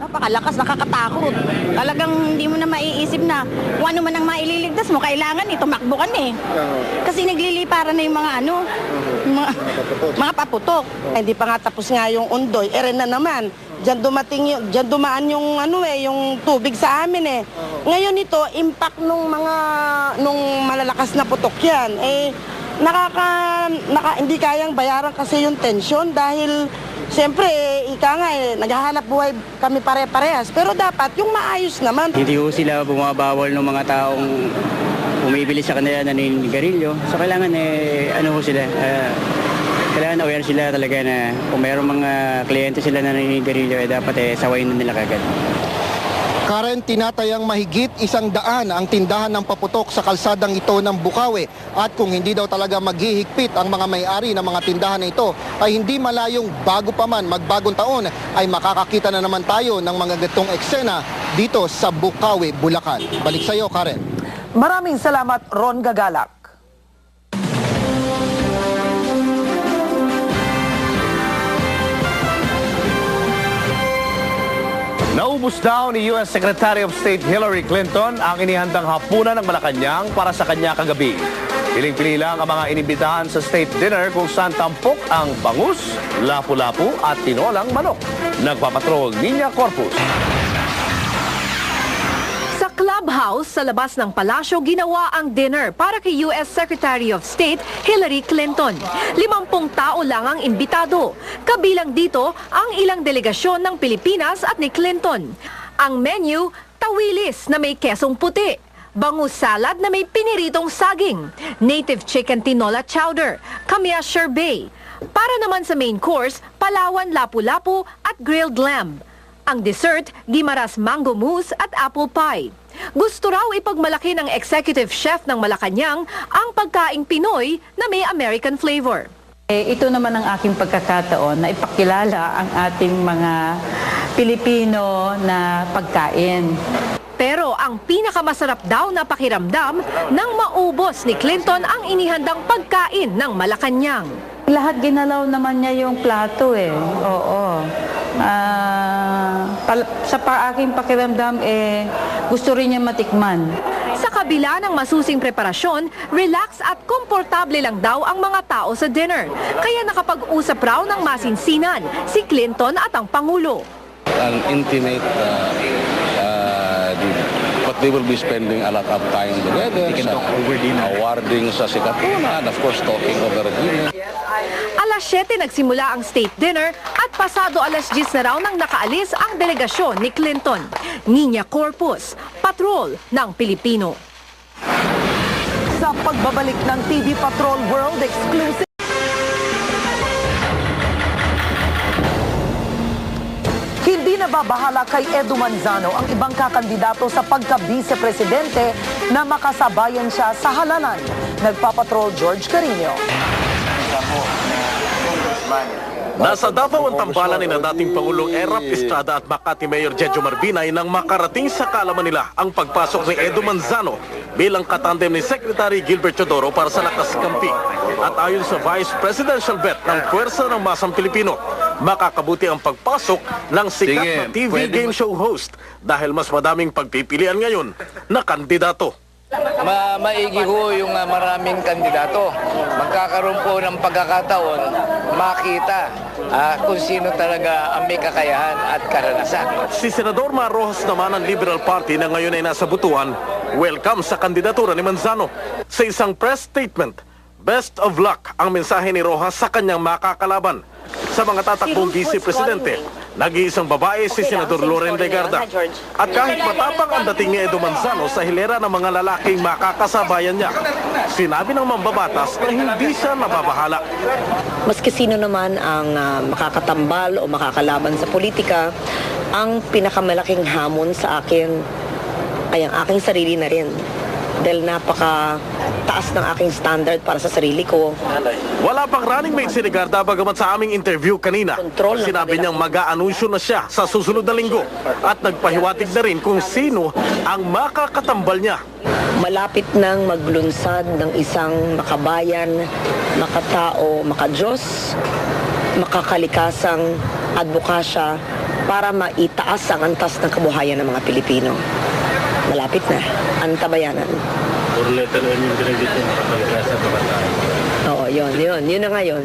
Napakalakas, nakakatakot. Talagang hindi mo na maiisip na kung ano man ang maililigtas mo, kailangan tumakbo ka na eh. Kasi nagliliparan na yung mga mga paputok. Hindi pa nga tapos nga yung undoy, eren na naman. Diyan dumaan yung yung tubig sa amin eh. Ngayon ito, impact nung malalakas na putok yan. Hindi kayang bayaran kasi yung tension dahil siyempre, naghahanap buhay kami pare-parehas. Pero dapat yung maayos naman. Hindi ho sila bumabawal ng mga taong umibili sa kanila na naninigarilyo. So kailangan kailangan aware sila talaga na kung mayroong mga kliyente sila na naninigarilyo, dapat sawayin na nila kagad. Karen, tinatayang mahigit 100 ang tindahan ng paputok sa kalsadang ito ng Bukawi. At kung hindi daw talaga maghihigpit ang mga may-ari ng mga tindahan na ito, ay hindi malayong bago pa man magbagong taon ay makakakita na naman tayo ng mga ganitong eksena dito sa Bukawi, Bulacan. Balik sa iyo, Karen. Maraming salamat, Ron Gagalak. Naubos daw ni U.S. Secretary of State Hillary Clinton ang inihandang hapunan ng Malacanang para sa kanya kagabi. Piling-pili lang ang mga inibitahan sa state dinner kung saan tampok ang bangus, lapu-lapu at tinolang manok. Nagpapatrol Niña Corpus. Sa clubhouse sa labas ng palasyo, ginawa ang dinner para kay U.S. Secretary of State Hillary Clinton. 50 tao lang ang imbitado. Kabilang dito ang ilang delegasyon ng Pilipinas at ni Clinton. Ang menu, tawilis na may kesong puti, bangus salad na may piniritong saging, native chicken tinola chowder, kamia sherbet. Para naman sa main course, Palawan lapu-lapu at grilled lamb. Ang dessert, Gimaras mango mousse at apple pie. Gusto raw ipagmalaki ng executive chef ng Malacanang ang pagkaing Pinoy na may American flavor. Ito naman ang aking pagkakataon na ipakilala ang ating mga Pilipino na pagkain. Pero ang pinakamasarap daw na pakiramdam nang maubos ni Clinton ang inihandang pagkain ng Malacanang. Lahat ginalaw naman niya yung plato eh. Oo. Sa aking pakiramdam gusto rin niya matikman. Sa kabila kabila ng masusing preparasyon, relax at komportable lang daw ang mga tao sa dinner. Kaya nakapag-usap raw ng masinsinan si Clinton at ang Pangulo. An intimate, but they will be spending a lot of time together, awarding sa sikatunan, of course talking over dinner. Alas 7 nagsimula ang state dinner at pasado alas 10 na raw nang nakaalis ang delegasyon ni Clinton. Niña Corpus, patrol ng Pilipino. Sa pagbabalik ng TV Patrol World Exclusive. Hindi nababahala kay Edu Manzano ang ibang kakandidato sa pagka-vice-presidente na makasabayan siya sa halalan. Nagpapatrol George Carino. Nasa Davao ang tambalan ni na dating Pangulong Erap Estrada at Makati Mayor Jejo Marbinay nang makarating sa kaalaman nila ang pagpasok ni Edu Manzano bilang katandem ni Secretary Gilbert Teodoro para sa Lakas Kampi. At ayon sa Vice Presidential Bet ng Puwersa ng Masang Pilipino, makakabuti ang pagpasok ng sikat na TV game show host dahil mas madaming pagpipilian ngayon na kandidato. Maigi ho yung maraming kandidato. Magkakaroon po ng pagkakataon makita kung sino talaga ang may kakayahan at karanasan. Si Senador Mar Rojas naman ng Liberal Party na ngayon ay nasa Butuan, welcome sa kandidatura ni Manzano. Sa isang press statement, best of luck ang mensahe ni Rojas sa kanyang makakalaban. Sa mga tatakbong vice-presidente, nag-iisang babae si Senador Loren Legarda. At kahit matapang ang dating ni Edu Manzano sa hilera ng mga lalaking makakasabayan niya, sinabi ng mambabatas na hindi siya nababahala. Maski sino naman ang makakatambal o makakalaban sa politika, ang pinakamalaking hamon sa akin ay ang aking sarili na rin. Dahil napaka-taas ng aking standard para sa sarili ko. Wala pang running mate si Legarda bagamat sa aming interview kanina. Sinabi niyang mag-aanunsyo na siya sa susunod na linggo at nagpahiwatig na rin kung sino ang makakatambal niya. Malapit nang maglunsad ng isang makabayan, makatao, makadiyos, makakalikasang advokasya para maitaas ang antas ng kabuhayan ng mga Pilipino. Malapit na, antabayanan. Oo, yun na ngayon.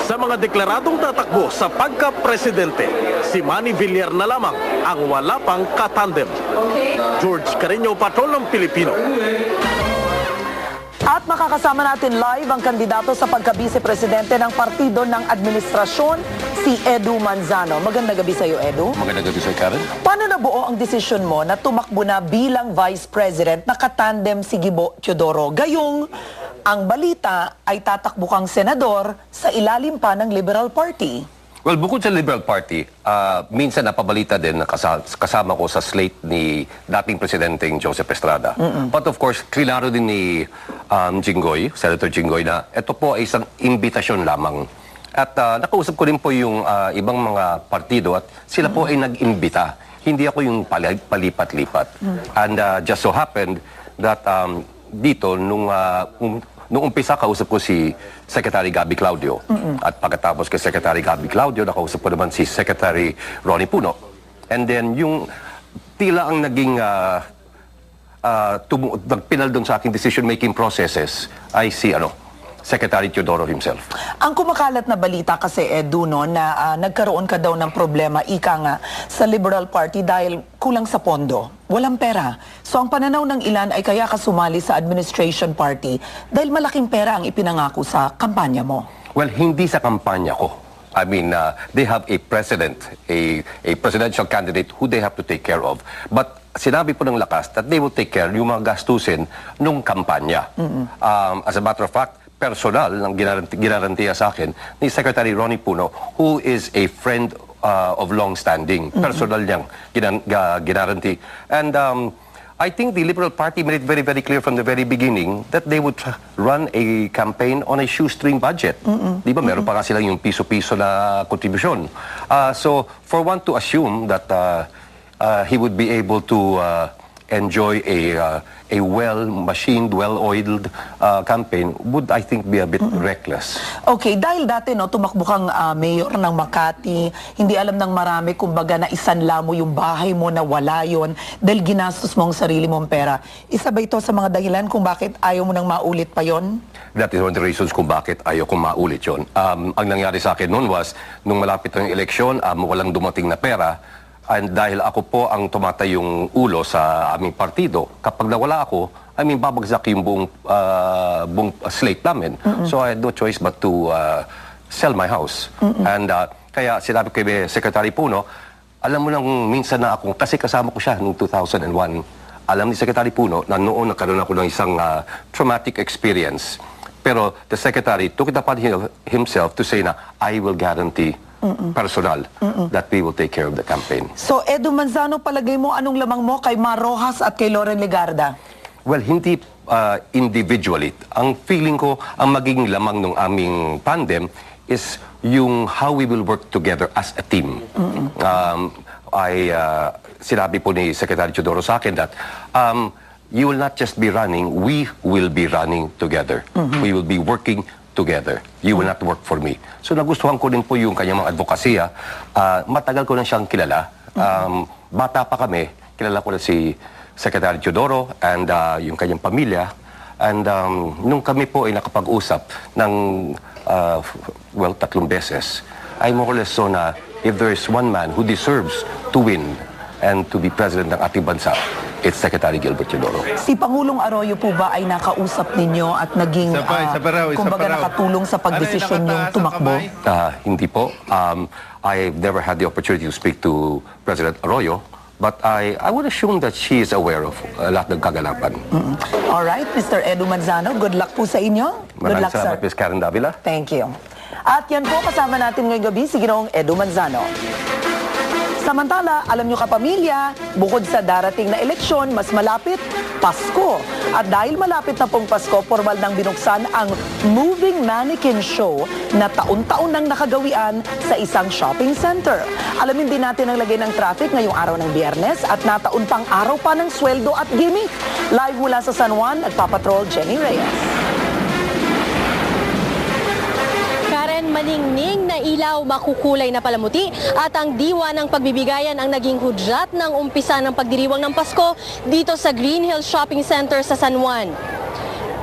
Sa mga deklaradong tatakbo sa pagka-presidente, si Manny Villar na lamang ang wala pang katandem. George Carino, Patrol ng Pilipino. At makakasama natin live ang kandidato sa pagka-vice-presidente ng partido ng administrasyon, si Edu Manzano. Magandang gabi sa iyo, Edu. Magandang gabi sa iyo, Karen. Paano nabuo ang desisyon mo na tumakbo na bilang vice president na katandem si Gibo Teodoro? Gayong ang balita ay tatakbo kang senador sa ilalim pa ng Liberal Party. Well, bukod sa Liberal Party, minsan napabalita din na kasama ko sa slate ni dating presidenteng Joseph Estrada. But of course, klaro din ni Jinggoy, Senator Jinggoy, na ito po ay isang imbitasyon lamang. At nakausap ko rin po yung ibang mga partido at sila po ay nag-imbita. Hindi ako yung palipat-lipat. And just so happened that dito, nung umpisa, kausap ko si Secretary Gabby Claudio. At pagkatapos kay Secretary Gabby Claudio, nakausap ko naman si Secretary Ronnie Puno. And then, yung tila ang naging nagpinal doon sa aking decision-making processes ay si Secretary Teodoro himself. Ang kumakalat na balita kasi, Edu, no, na nagkaroon ka daw ng problema, ika nga, sa Liberal Party dahil kulang sa pondo. Walang pera. So ang pananaw ng ilan ay kaya ka sumali sa administration party dahil malaking pera ang ipinangako sa kampanya mo. Well, hindi sa kampanya ko. I mean, they have a president, a presidential candidate who they have to take care of. But sinabi po ng lakas that they will take care yung mga gastusin nung kampanya. As a matter of fact, personal ng ginarantiya sa akin ni Secretary Ronnie Puno, who is a friend of long standing. Personal niyang ginaranti. And I think the Liberal Party made it very, very clear from the very beginning that they would run a campaign on a shoestring budget. Di ba? Meron pa nga silang yung piso-piso na kontribusyon. So, for one to assume that he would be able to enjoy a well-machined, well-oiled campaign would, I think, be a bit reckless. Okay, dahil dati tumakbo kang mayor ng Makati, hindi alam ng marami, kumbaga na isanla mo yung bahay mo na wala yun dahil ginastos mo ang sarili mong pera. Isa ba ito sa mga dahilan kung bakit ayaw mo nang maulit pa yon? That is one of the reasons kung bakit ayaw kong maulit yun. Ang nangyari sa akin noon was, nung malapit ng eleksyon, walang dumating na pera. And dahil ako po ang tumatay yung ulo sa aming partido, kapag nawala ako, babagsak yung buong slate namin. So I had no choice but to sell my house. And kaya sinabi ko kay Secretary Puno, alam mo nang minsan na ako, kasi kasama ko siya noong 2001, alam ni Secretary Puno na noon nagkaroon ako ng isang traumatic experience. Pero the Secretary took it upon himself to say na, I will guarantee personal that we will take care of the campaign. So, Edu Manzano, palagay mo anong lamang mo kay Mar Rojas at kay Loren Legarda? Well, hindi individually. Ang feeling ko, ang magiging lamang ng aming tandem is yung how we will work together as a team. Sinabi po ni Secretary Teodoro sa akin that you will not just be running, we will be running together. We will be working together. You will not work for me. So nagustuhan ko din po yung kanyang mga advokasya. Matagal ko na siyang kilala. Bata pa kami, kilala ko na si Secretary Teodoro and yung kanyang pamilya. And nung kami po ay nakapag-usap ng, 3 beses, ay more or less so na if there is one man who deserves to win and to be president ng ating bansa, it's Secretary Gilbert Teodoro. Si Pangulong Arroyo po ba ay nakausap ninyo at naging, kumbaga nakatulong sa pagdesisyon yung tumakbo? Hindi po. I've never had the opportunity to speak to President Arroyo, but I would assume that she is aware of lahat ng kaganapan. Alright, Mr. Edu Manzano, good luck po sa inyo. Good luck, salamat, sir. Ms. Karen Davila. Thank you. At yan po, kasama natin ngayong gabi si Ginoong Edu Manzano. Samantala, alam nyo kapamilya, bukod sa darating na eleksyon, mas malapit, Pasko. At dahil malapit na pong Pasko, formal nang binuksan ang Moving Mannequin Show na taon-taon nang nakagawian sa isang shopping center. Alamin din natin ang lagay ng traffic ngayong araw ng Biyernes at nataon pang araw pa ng sweldo at gimmick. Live mula sa San Juan, nagpapatrol Jenny Reyes. Maningning na ilaw, makukulay na palamuti at ang diwa ng pagbibigayan ang naging hudyat ng umpisa ng pagdiriwang ng Pasko dito sa Green Hills Shopping Center sa San Juan.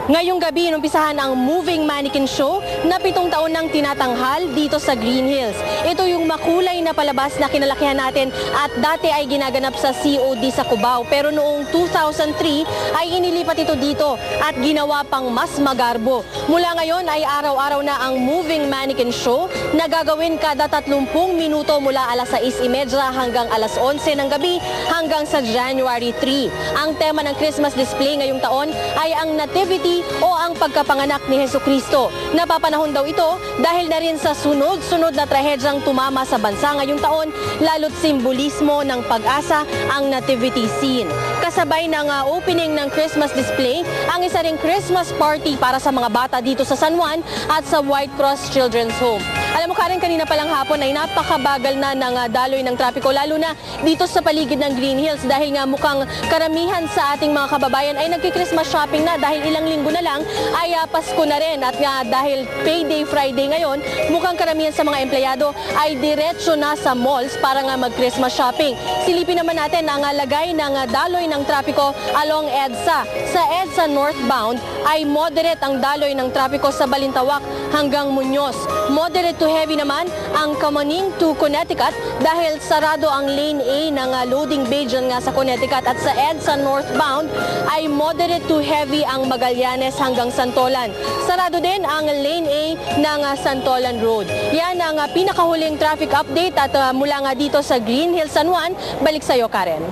Ngayong gabi, inumpisahan ang Moving Mannequin Show na 7 taon nang tinatanghal dito sa Green Hills. Ito yung makulay na palabas na kinalakihan natin at dati ay ginaganap sa COD sa Cubao. Pero noong 2003 ay inilipat ito dito at ginawa pang mas magarbo. Mula ngayon ay araw-araw na ang Moving Mannequin Show na gagawin kada 30 minuto mula alas 6:30 hanggang alas 11 ng gabi hanggang sa January 3. Ang tema ng Christmas display ngayong taon ay ang Nativity o ang pagkapanganak ni Hesukristo. Napapanahon daw ito dahil na rin sa sunod-sunod na trahedyang tumama sa bansa ngayong taon, lalo't simbolismo ng pag-asa ang nativity scene. Kasabay ng opening ng Christmas display, ang isa ring Christmas party para sa mga bata dito sa San Juan at sa White Cross Children's Home. Alam mo Karen, kanina palang hapon ay napakabagal na ng daloy ng trapiko, lalo na dito sa paligid ng Green Hills dahil nga mukhang karamihan sa ating mga kababayan ay nagki-Christmas shopping na dahil ilang linggo na lang ay Pasko na rin at nga dahil payday Friday ngayon, mukhang karamihan sa mga empleyado ay diretso na sa malls para nga mag-Christmas shopping. Silipin naman natin ang lagay ng daloy ng trapiko along EDSA. Sa EDSA northbound ay moderate ang daloy ng trapiko sa Balintawak hanggang Muñoz. Moderate to heavy naman ang Kamaning to Connecticut dahil sarado ang lane A ng loading bay dyan nga sa Connecticut at sa EDSA northbound ay moderate to heavy ang Magallanes hanggang Santolan. Sarado din ang lane A ng Santolan Road. Yan ang pinakahuling traffic update at mula nga dito sa Green Hills, San Juan, balik sa iyo Karen.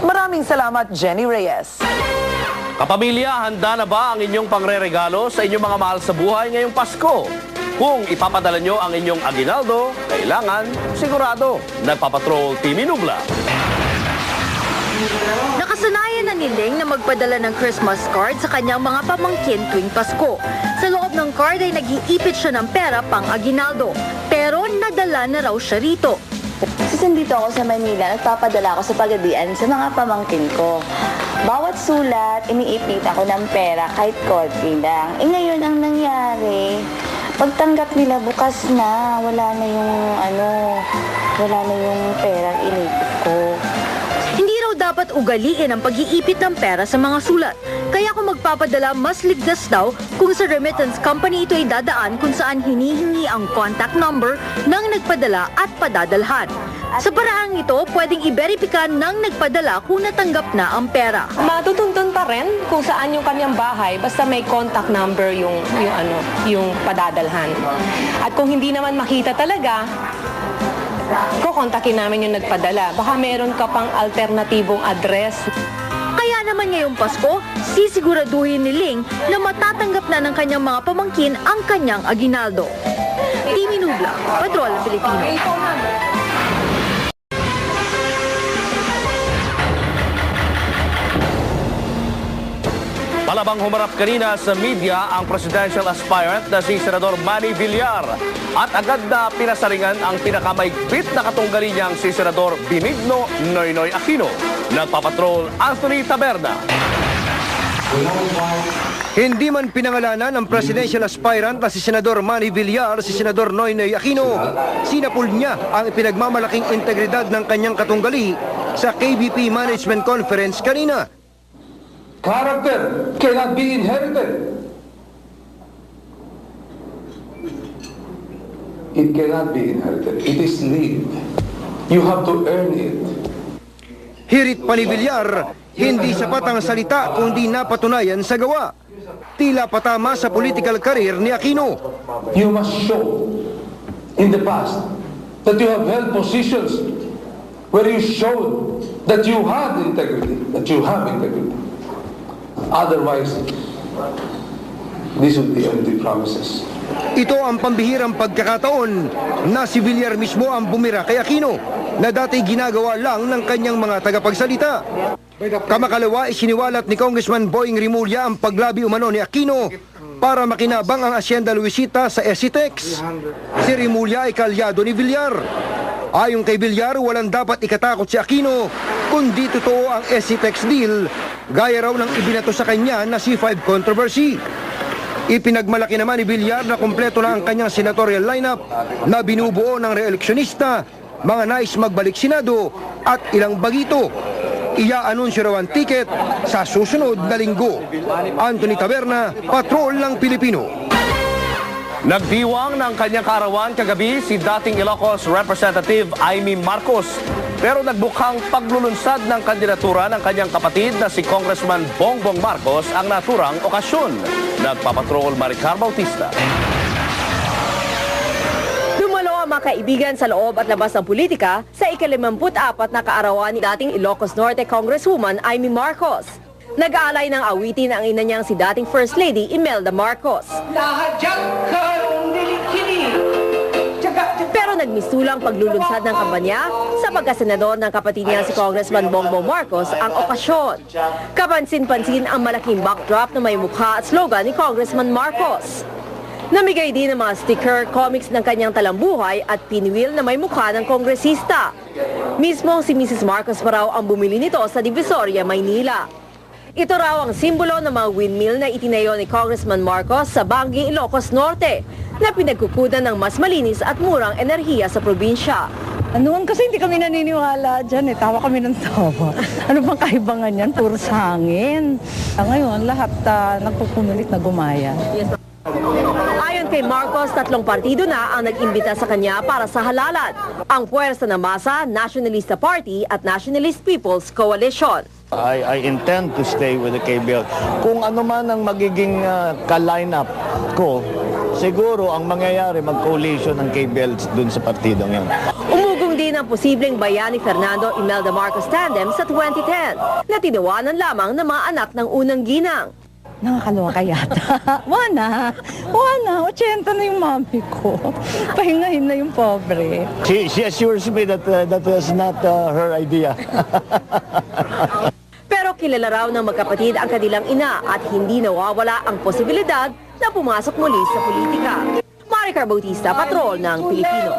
Maraming salamat Jenny Reyes. Kapamilya, handa na ba ang inyong pangreregalo sa inyong mga mahal sa buhay ngayong Pasko? Kung ipapadala nyo ang inyong aginaldo, kailangan sigurado nagpapatrol Team Inugla. Nakasanayan na ni Ling na magpadala ng Christmas card sa kanyang mga pamangkin tuwing Pasko. Sa loob ng card ay nag-iipit siya ng pera pang aginaldo. Pero nadala na raw siya rito. Kasi nandito ako sa Manila, nagpapadala ako sa pagadian sa mga pamangkin ko. bawat sulat, iniipit ako ng pera kahit konti lang. Ngayon ang nangyari, pagtanggap nila bukas na, wala na yung perang inipit ko. Hindi raw dapat ugaliin ang pag-iipit ng pera sa mga sulat. Kaya kung magpapadala, mas ligtas daw kung sa remittance company ito ay dadaan kung saan hinihingi ang contact number ng nagpadala at padadalhan. Sa paraang ito, pwedeng i-verifika ng nagpadala kung natanggap na ang pera. Matutuntun pa rin kung saan yung kanyang bahay basta may contact number yung padadalhan. At kung hindi naman makita talaga, kukontakin namin yung nagpadala. Baka meron ka pang alternatibong address. Kaya naman ngayong Pasko, sisiguraduhin ni Ling na matatanggap na ng kanyang mga pamangkin ang kanyang aginaldo. Timmy Nubla, Patrol Pilipino. Palabang humarap kanina sa media ang presidential aspirant na si Senador Manny Villar at agad na pinasaringan ang pinakamaigpit na katunggali niyang si Senador Benigno Noynoy Aquino. Nagpapatrol Anthony Taberna. Hindi man pinangalanan ang presidential aspirant na si Senador Manny Villar, si Senador Noynoy Aquino, sinapul niya ang pinagmamalaking integridad ng kanyang katunggali sa KBP Management Conference kanina. Character cannot be inherited. It cannot be inherited. It is lived. You have to earn it. Hirit pa ni Villar, hindi sapat ang salita kundi napatunayan sa gawa. Tila patama sa political career ni Aquino. You must show in the past that you have held positions where you showed that you had integrity, that you have integrity. Otherwise, this would be empty promises. Ito ang pambihirang pagkakataon na si Villar mismo ang bumira kay Aquino na dati ginagawa lang ng kanyang mga tagapagsalita. Kamakalawa isiniwalat ni Congressman Boying Rimulya ang paglabi umano ni Aquino para makinabang ang Hacienda Luisita sa SCTEX. Si Rimulya ay kalyado ni Villar. Ayon kay Villar, walang dapat ikatakot si Aquino kundi totoo ang SCTEX deal gaya raw ng ibinato sa kanya na C5 controversy. Ipinagmalaki naman ni Villar na kumpleto na ang kanyang senatorial lineup na binubuo ng reeleksyonista, mga nais magbalik Senado at ilang bagito. Ia-anunsyo raw ang ticket sa susunod na linggo. Anthony Taberna, Patrol ng Pilipino. Nagdiwang ng kanyang kaarawan kagabi si dating Ilocos Representative Amy Marcos. Pero nagbukhang paglulunsad ng kandidatura ng kanyang kapatid na si Congressman Bongbong Marcos ang naturang okasyon. Nagpapatrol Maricar Bautista. Dumalo ang mga kaibigan sa loob at labas ng politika sa ika-54 na kaarawan ni dating Ilocos Norte Congresswoman Amy Marcos. Nag-aalay ng awitin ang ina niyang si dating First Lady Imelda Marcos. Pero nagmisulang paglulunsad ng kampanya sa pagkasenador ng kapatid niya si Congressman Bongbong Marcos ang okasyon. Kapansin-pansin ang malaking backdrop na may mukha at slogan ni Congressman Marcos. Namigay din ng mga sticker, comics ng kanyang talambuhay at pinwheel na may mukha ng kongresista. Mismo si Mrs. Marcos pa raw ang bumili nito sa Divisoria, Maynila. Ito raw ang simbolo ng mga windmill na itinayo ni Congressman Marcos sa Bangi, Ilocos Norte na pinagkukudan ng mas malinis at murang enerhiya sa probinsya. Noon kasi hindi kami naniniwala dyan eh. Tawa kami ng tawa. Ano bang kaibangan yan? Puro hangin. Ngayon, lahat nagpupunulit na gumaya. Ayon kay Marcos, 3 partido na ang nag-imbita sa kanya para sa halalan. Ang Puwersa ng Masa, Nationalista Party at Nationalist People's Coalition. I intend to stay with the KBL. Kung ano man ang magiging ka-lineup ko, siguro ang mangyayari mag-coalition ng KBL dun sa partidong yun. Umugong din ang posibleng Bayani Fernando Imelda Marcos tandem sa 2010 na tinawanan lamang ng mga anak ng unang ginang. Nakakaloka yata. Wana, 80 na yung mami ko. Pahingahin na yung pobre. She assures me that that was not her idea. Pero kilala raw ng magkapatid ang kanilang ina at hindi nawawala ang posibilidad na pumasok muli sa politika. Maricar Bautista, Patrol ng Pilipino.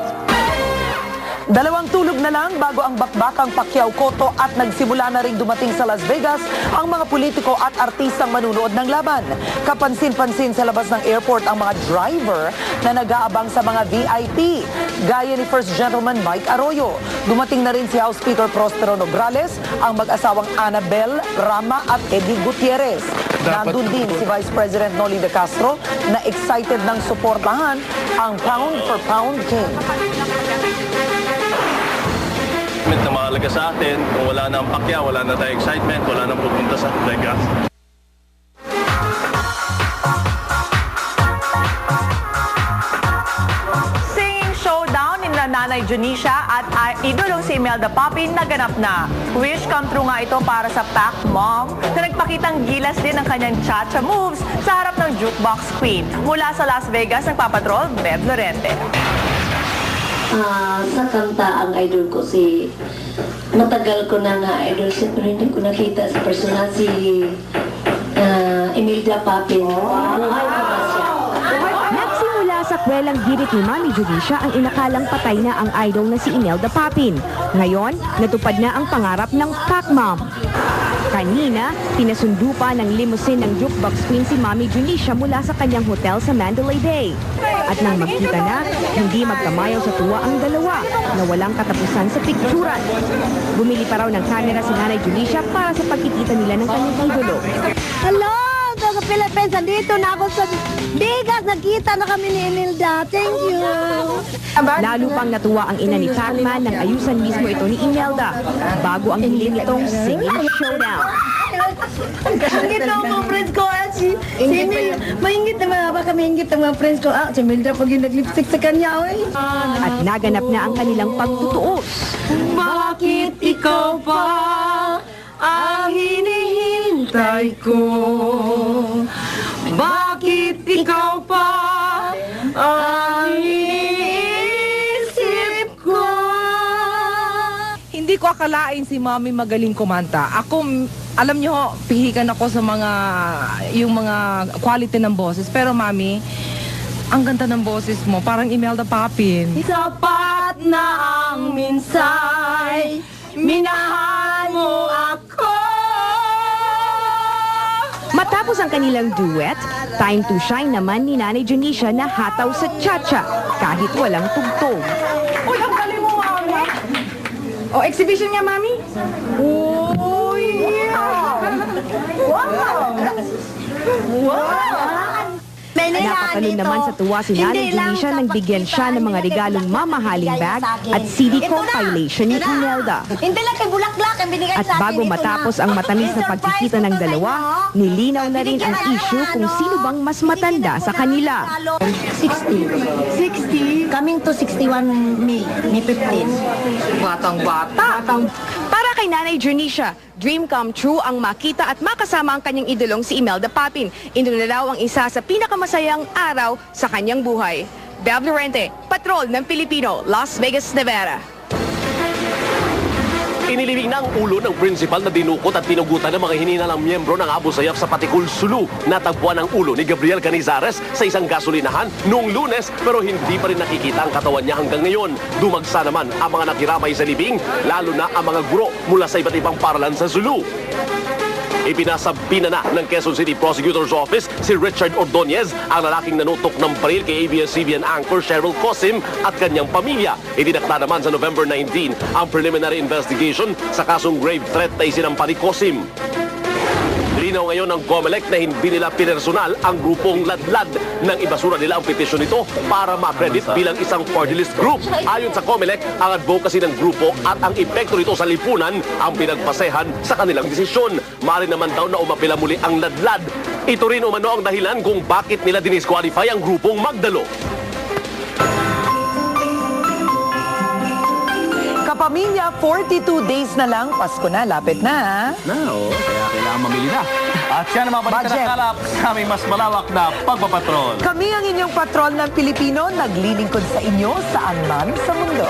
Dalawang tulog na lang bago ang bakbakang Pacquiao Cotto at nagsimula na ring dumating sa Las Vegas ang mga politiko at artistang manunood ng laban. Kapansin-pansin sa labas ng airport ang mga driver na nag-aabang sa mga VIP, gaya ni First Gentleman Mike Arroyo. Dumating na rin si House Speaker Prospero Nograles, ang mag-asawang Annabel Rama at Eddie Gutierrez. Nandun din si Vice President Noli de Castro na excited ng suportahan ang pound-for-pound king. Na mahalaga sa atin, kung wala na ang Pacquiao, wala na tayong excitement, wala na pupunta sa Vegas. Singing showdown ni Nanay Junisha at idolong si Imelda Papin naganap na. Wish come true nga ito para sa Pac Mom na nagpakitang gilas din ng kanyang cha-cha moves sa harap ng jukebox queen. Mula sa Las Vegas, nagpapatrol, Bev Lorente. Sa kanta, ang idol ko si... Matagal ko na nga idol siya, pero hindi ko nakita sa personal si Imelda Papin. Nagsimula sa kwelang girit ni Mami Junisha ang inakalang patay na ang idol na si Imelda Papin. Ngayon, natupad na ang pangarap ng Pac Mom. Kanina, pinasundo pa ng limousine ng jukebox queen si Mami Junisha mula sa kanyang hotel sa Mandalay Bay. At nang magkita na, hindi magkamayaw sa tuwa ang dalawa na walang katapusan sa pikturan. Bumili pa raw ng camera si Nanay Junisha para sa pagkikita nila ng kanyang idolo. Hello, mga Philippines! Andito na ako sa Vegas. Nagkita na kami ni Imelda. Thank you! Lalo pang natuwa ang ina ni Pacman nang ayusan mismo ito ni Imelda bago ang hiling nitong singing showdown. Ingit na mga friends ko. Si Emil, maingit na mga kami ingit ng mga friends ko. Si Imelda pag yung nag-lipstick sa kanya. At naganap na ang kanilang pagtutuos. Bakit ikaw pa ang hinihintay ko? Bakit ikaw pa ang iniisip ko? Hindi ko akalain si Mami magaling kumanta. Ako, alam niyo ho, pihikan ako sa yung mga quality ng boses. Pero Mami, ang ganda ng boses mo, parang Imelda Papin. Sapat na ang minsay, minahal mo ako. Matapos ang kanilang duet, time to shine naman ni Nanay Junisha na hataw sa cha-cha kahit walang tugtog. Uy, ang galing mo, Mami! O, exhibition niya, Mami? Oh, yeah! Wow! Wow! Napatalon naman sa tuwa si Nanay Junisha nang bigyan siya ng mga regalong mamahaling bag at CD compilation ni Imelda. Hindi lang kay bulaklak ang binigay At sa akin. bago matapos ang matamis na pagkikita ng dalawa, nilinaw na rin ang issue kung sino bang mas matanda sa kanila. 60. Coming to 61 May 15. Batang-bata. Para kay Nanay Junisha, dream come true ang makita at makasama ang kanyang idolong si Imelda Papin. Ito na daw ang isa sa pinakamasayang araw sa kanyang buhay. Bev Lorente, Patrol ng Pilipino, Las Vegas, Nevada. Inilibing na ang ulo ng principal na dinukot at pinugutan ng mga hininalang miyembro ng Abu Sayyaf sa Patikul, Sulu. Natagpuan ang ulo ni Gabriel Canizares sa isang gasolinahan noong Lunes pero hindi pa rin nakikita ang katawan niya hanggang ngayon. Dumagsa naman ang mga nakiramay sa libing, lalo na ang mga guro mula sa iba't ibang paralan sa Sulu. Ipinasabina na ng Quezon City Prosecutor's Office si Richard Ordonez, ang lalaking nanutok ng baril kay ABS-CBN anchor Cheryl Cosim at kanyang pamilya. Idinakda naman sa November 19 ang preliminary investigation sa kasong grave threat na isinampa ni Cosim. Linaw ngayon ng COMELEC na hindi nila pinersonal ang grupong ladlad nang ibasura nila ang petisyon nito para ma-credit bilang isang party list group. Ayon sa COMELEC, ang advocacy ng grupo at ang epekto nito sa lipunan ang pinagpasehan sa kanilang desisyon. Maaari naman daw na umapila muli ang ladlad. Ito rin umano ang dahilan kung bakit nila dinisqualify ang grupong Magdalo. Kapamilya, 42 days na lang, Pasko na, lapit na. Kaya kailangan mamili na. At yan ang mga balita na kalap sa aming mas malawak na pagpapatrol. Kami ang inyong patrol ng Pilipino, naglilingkod sa inyo saan man sa mundo.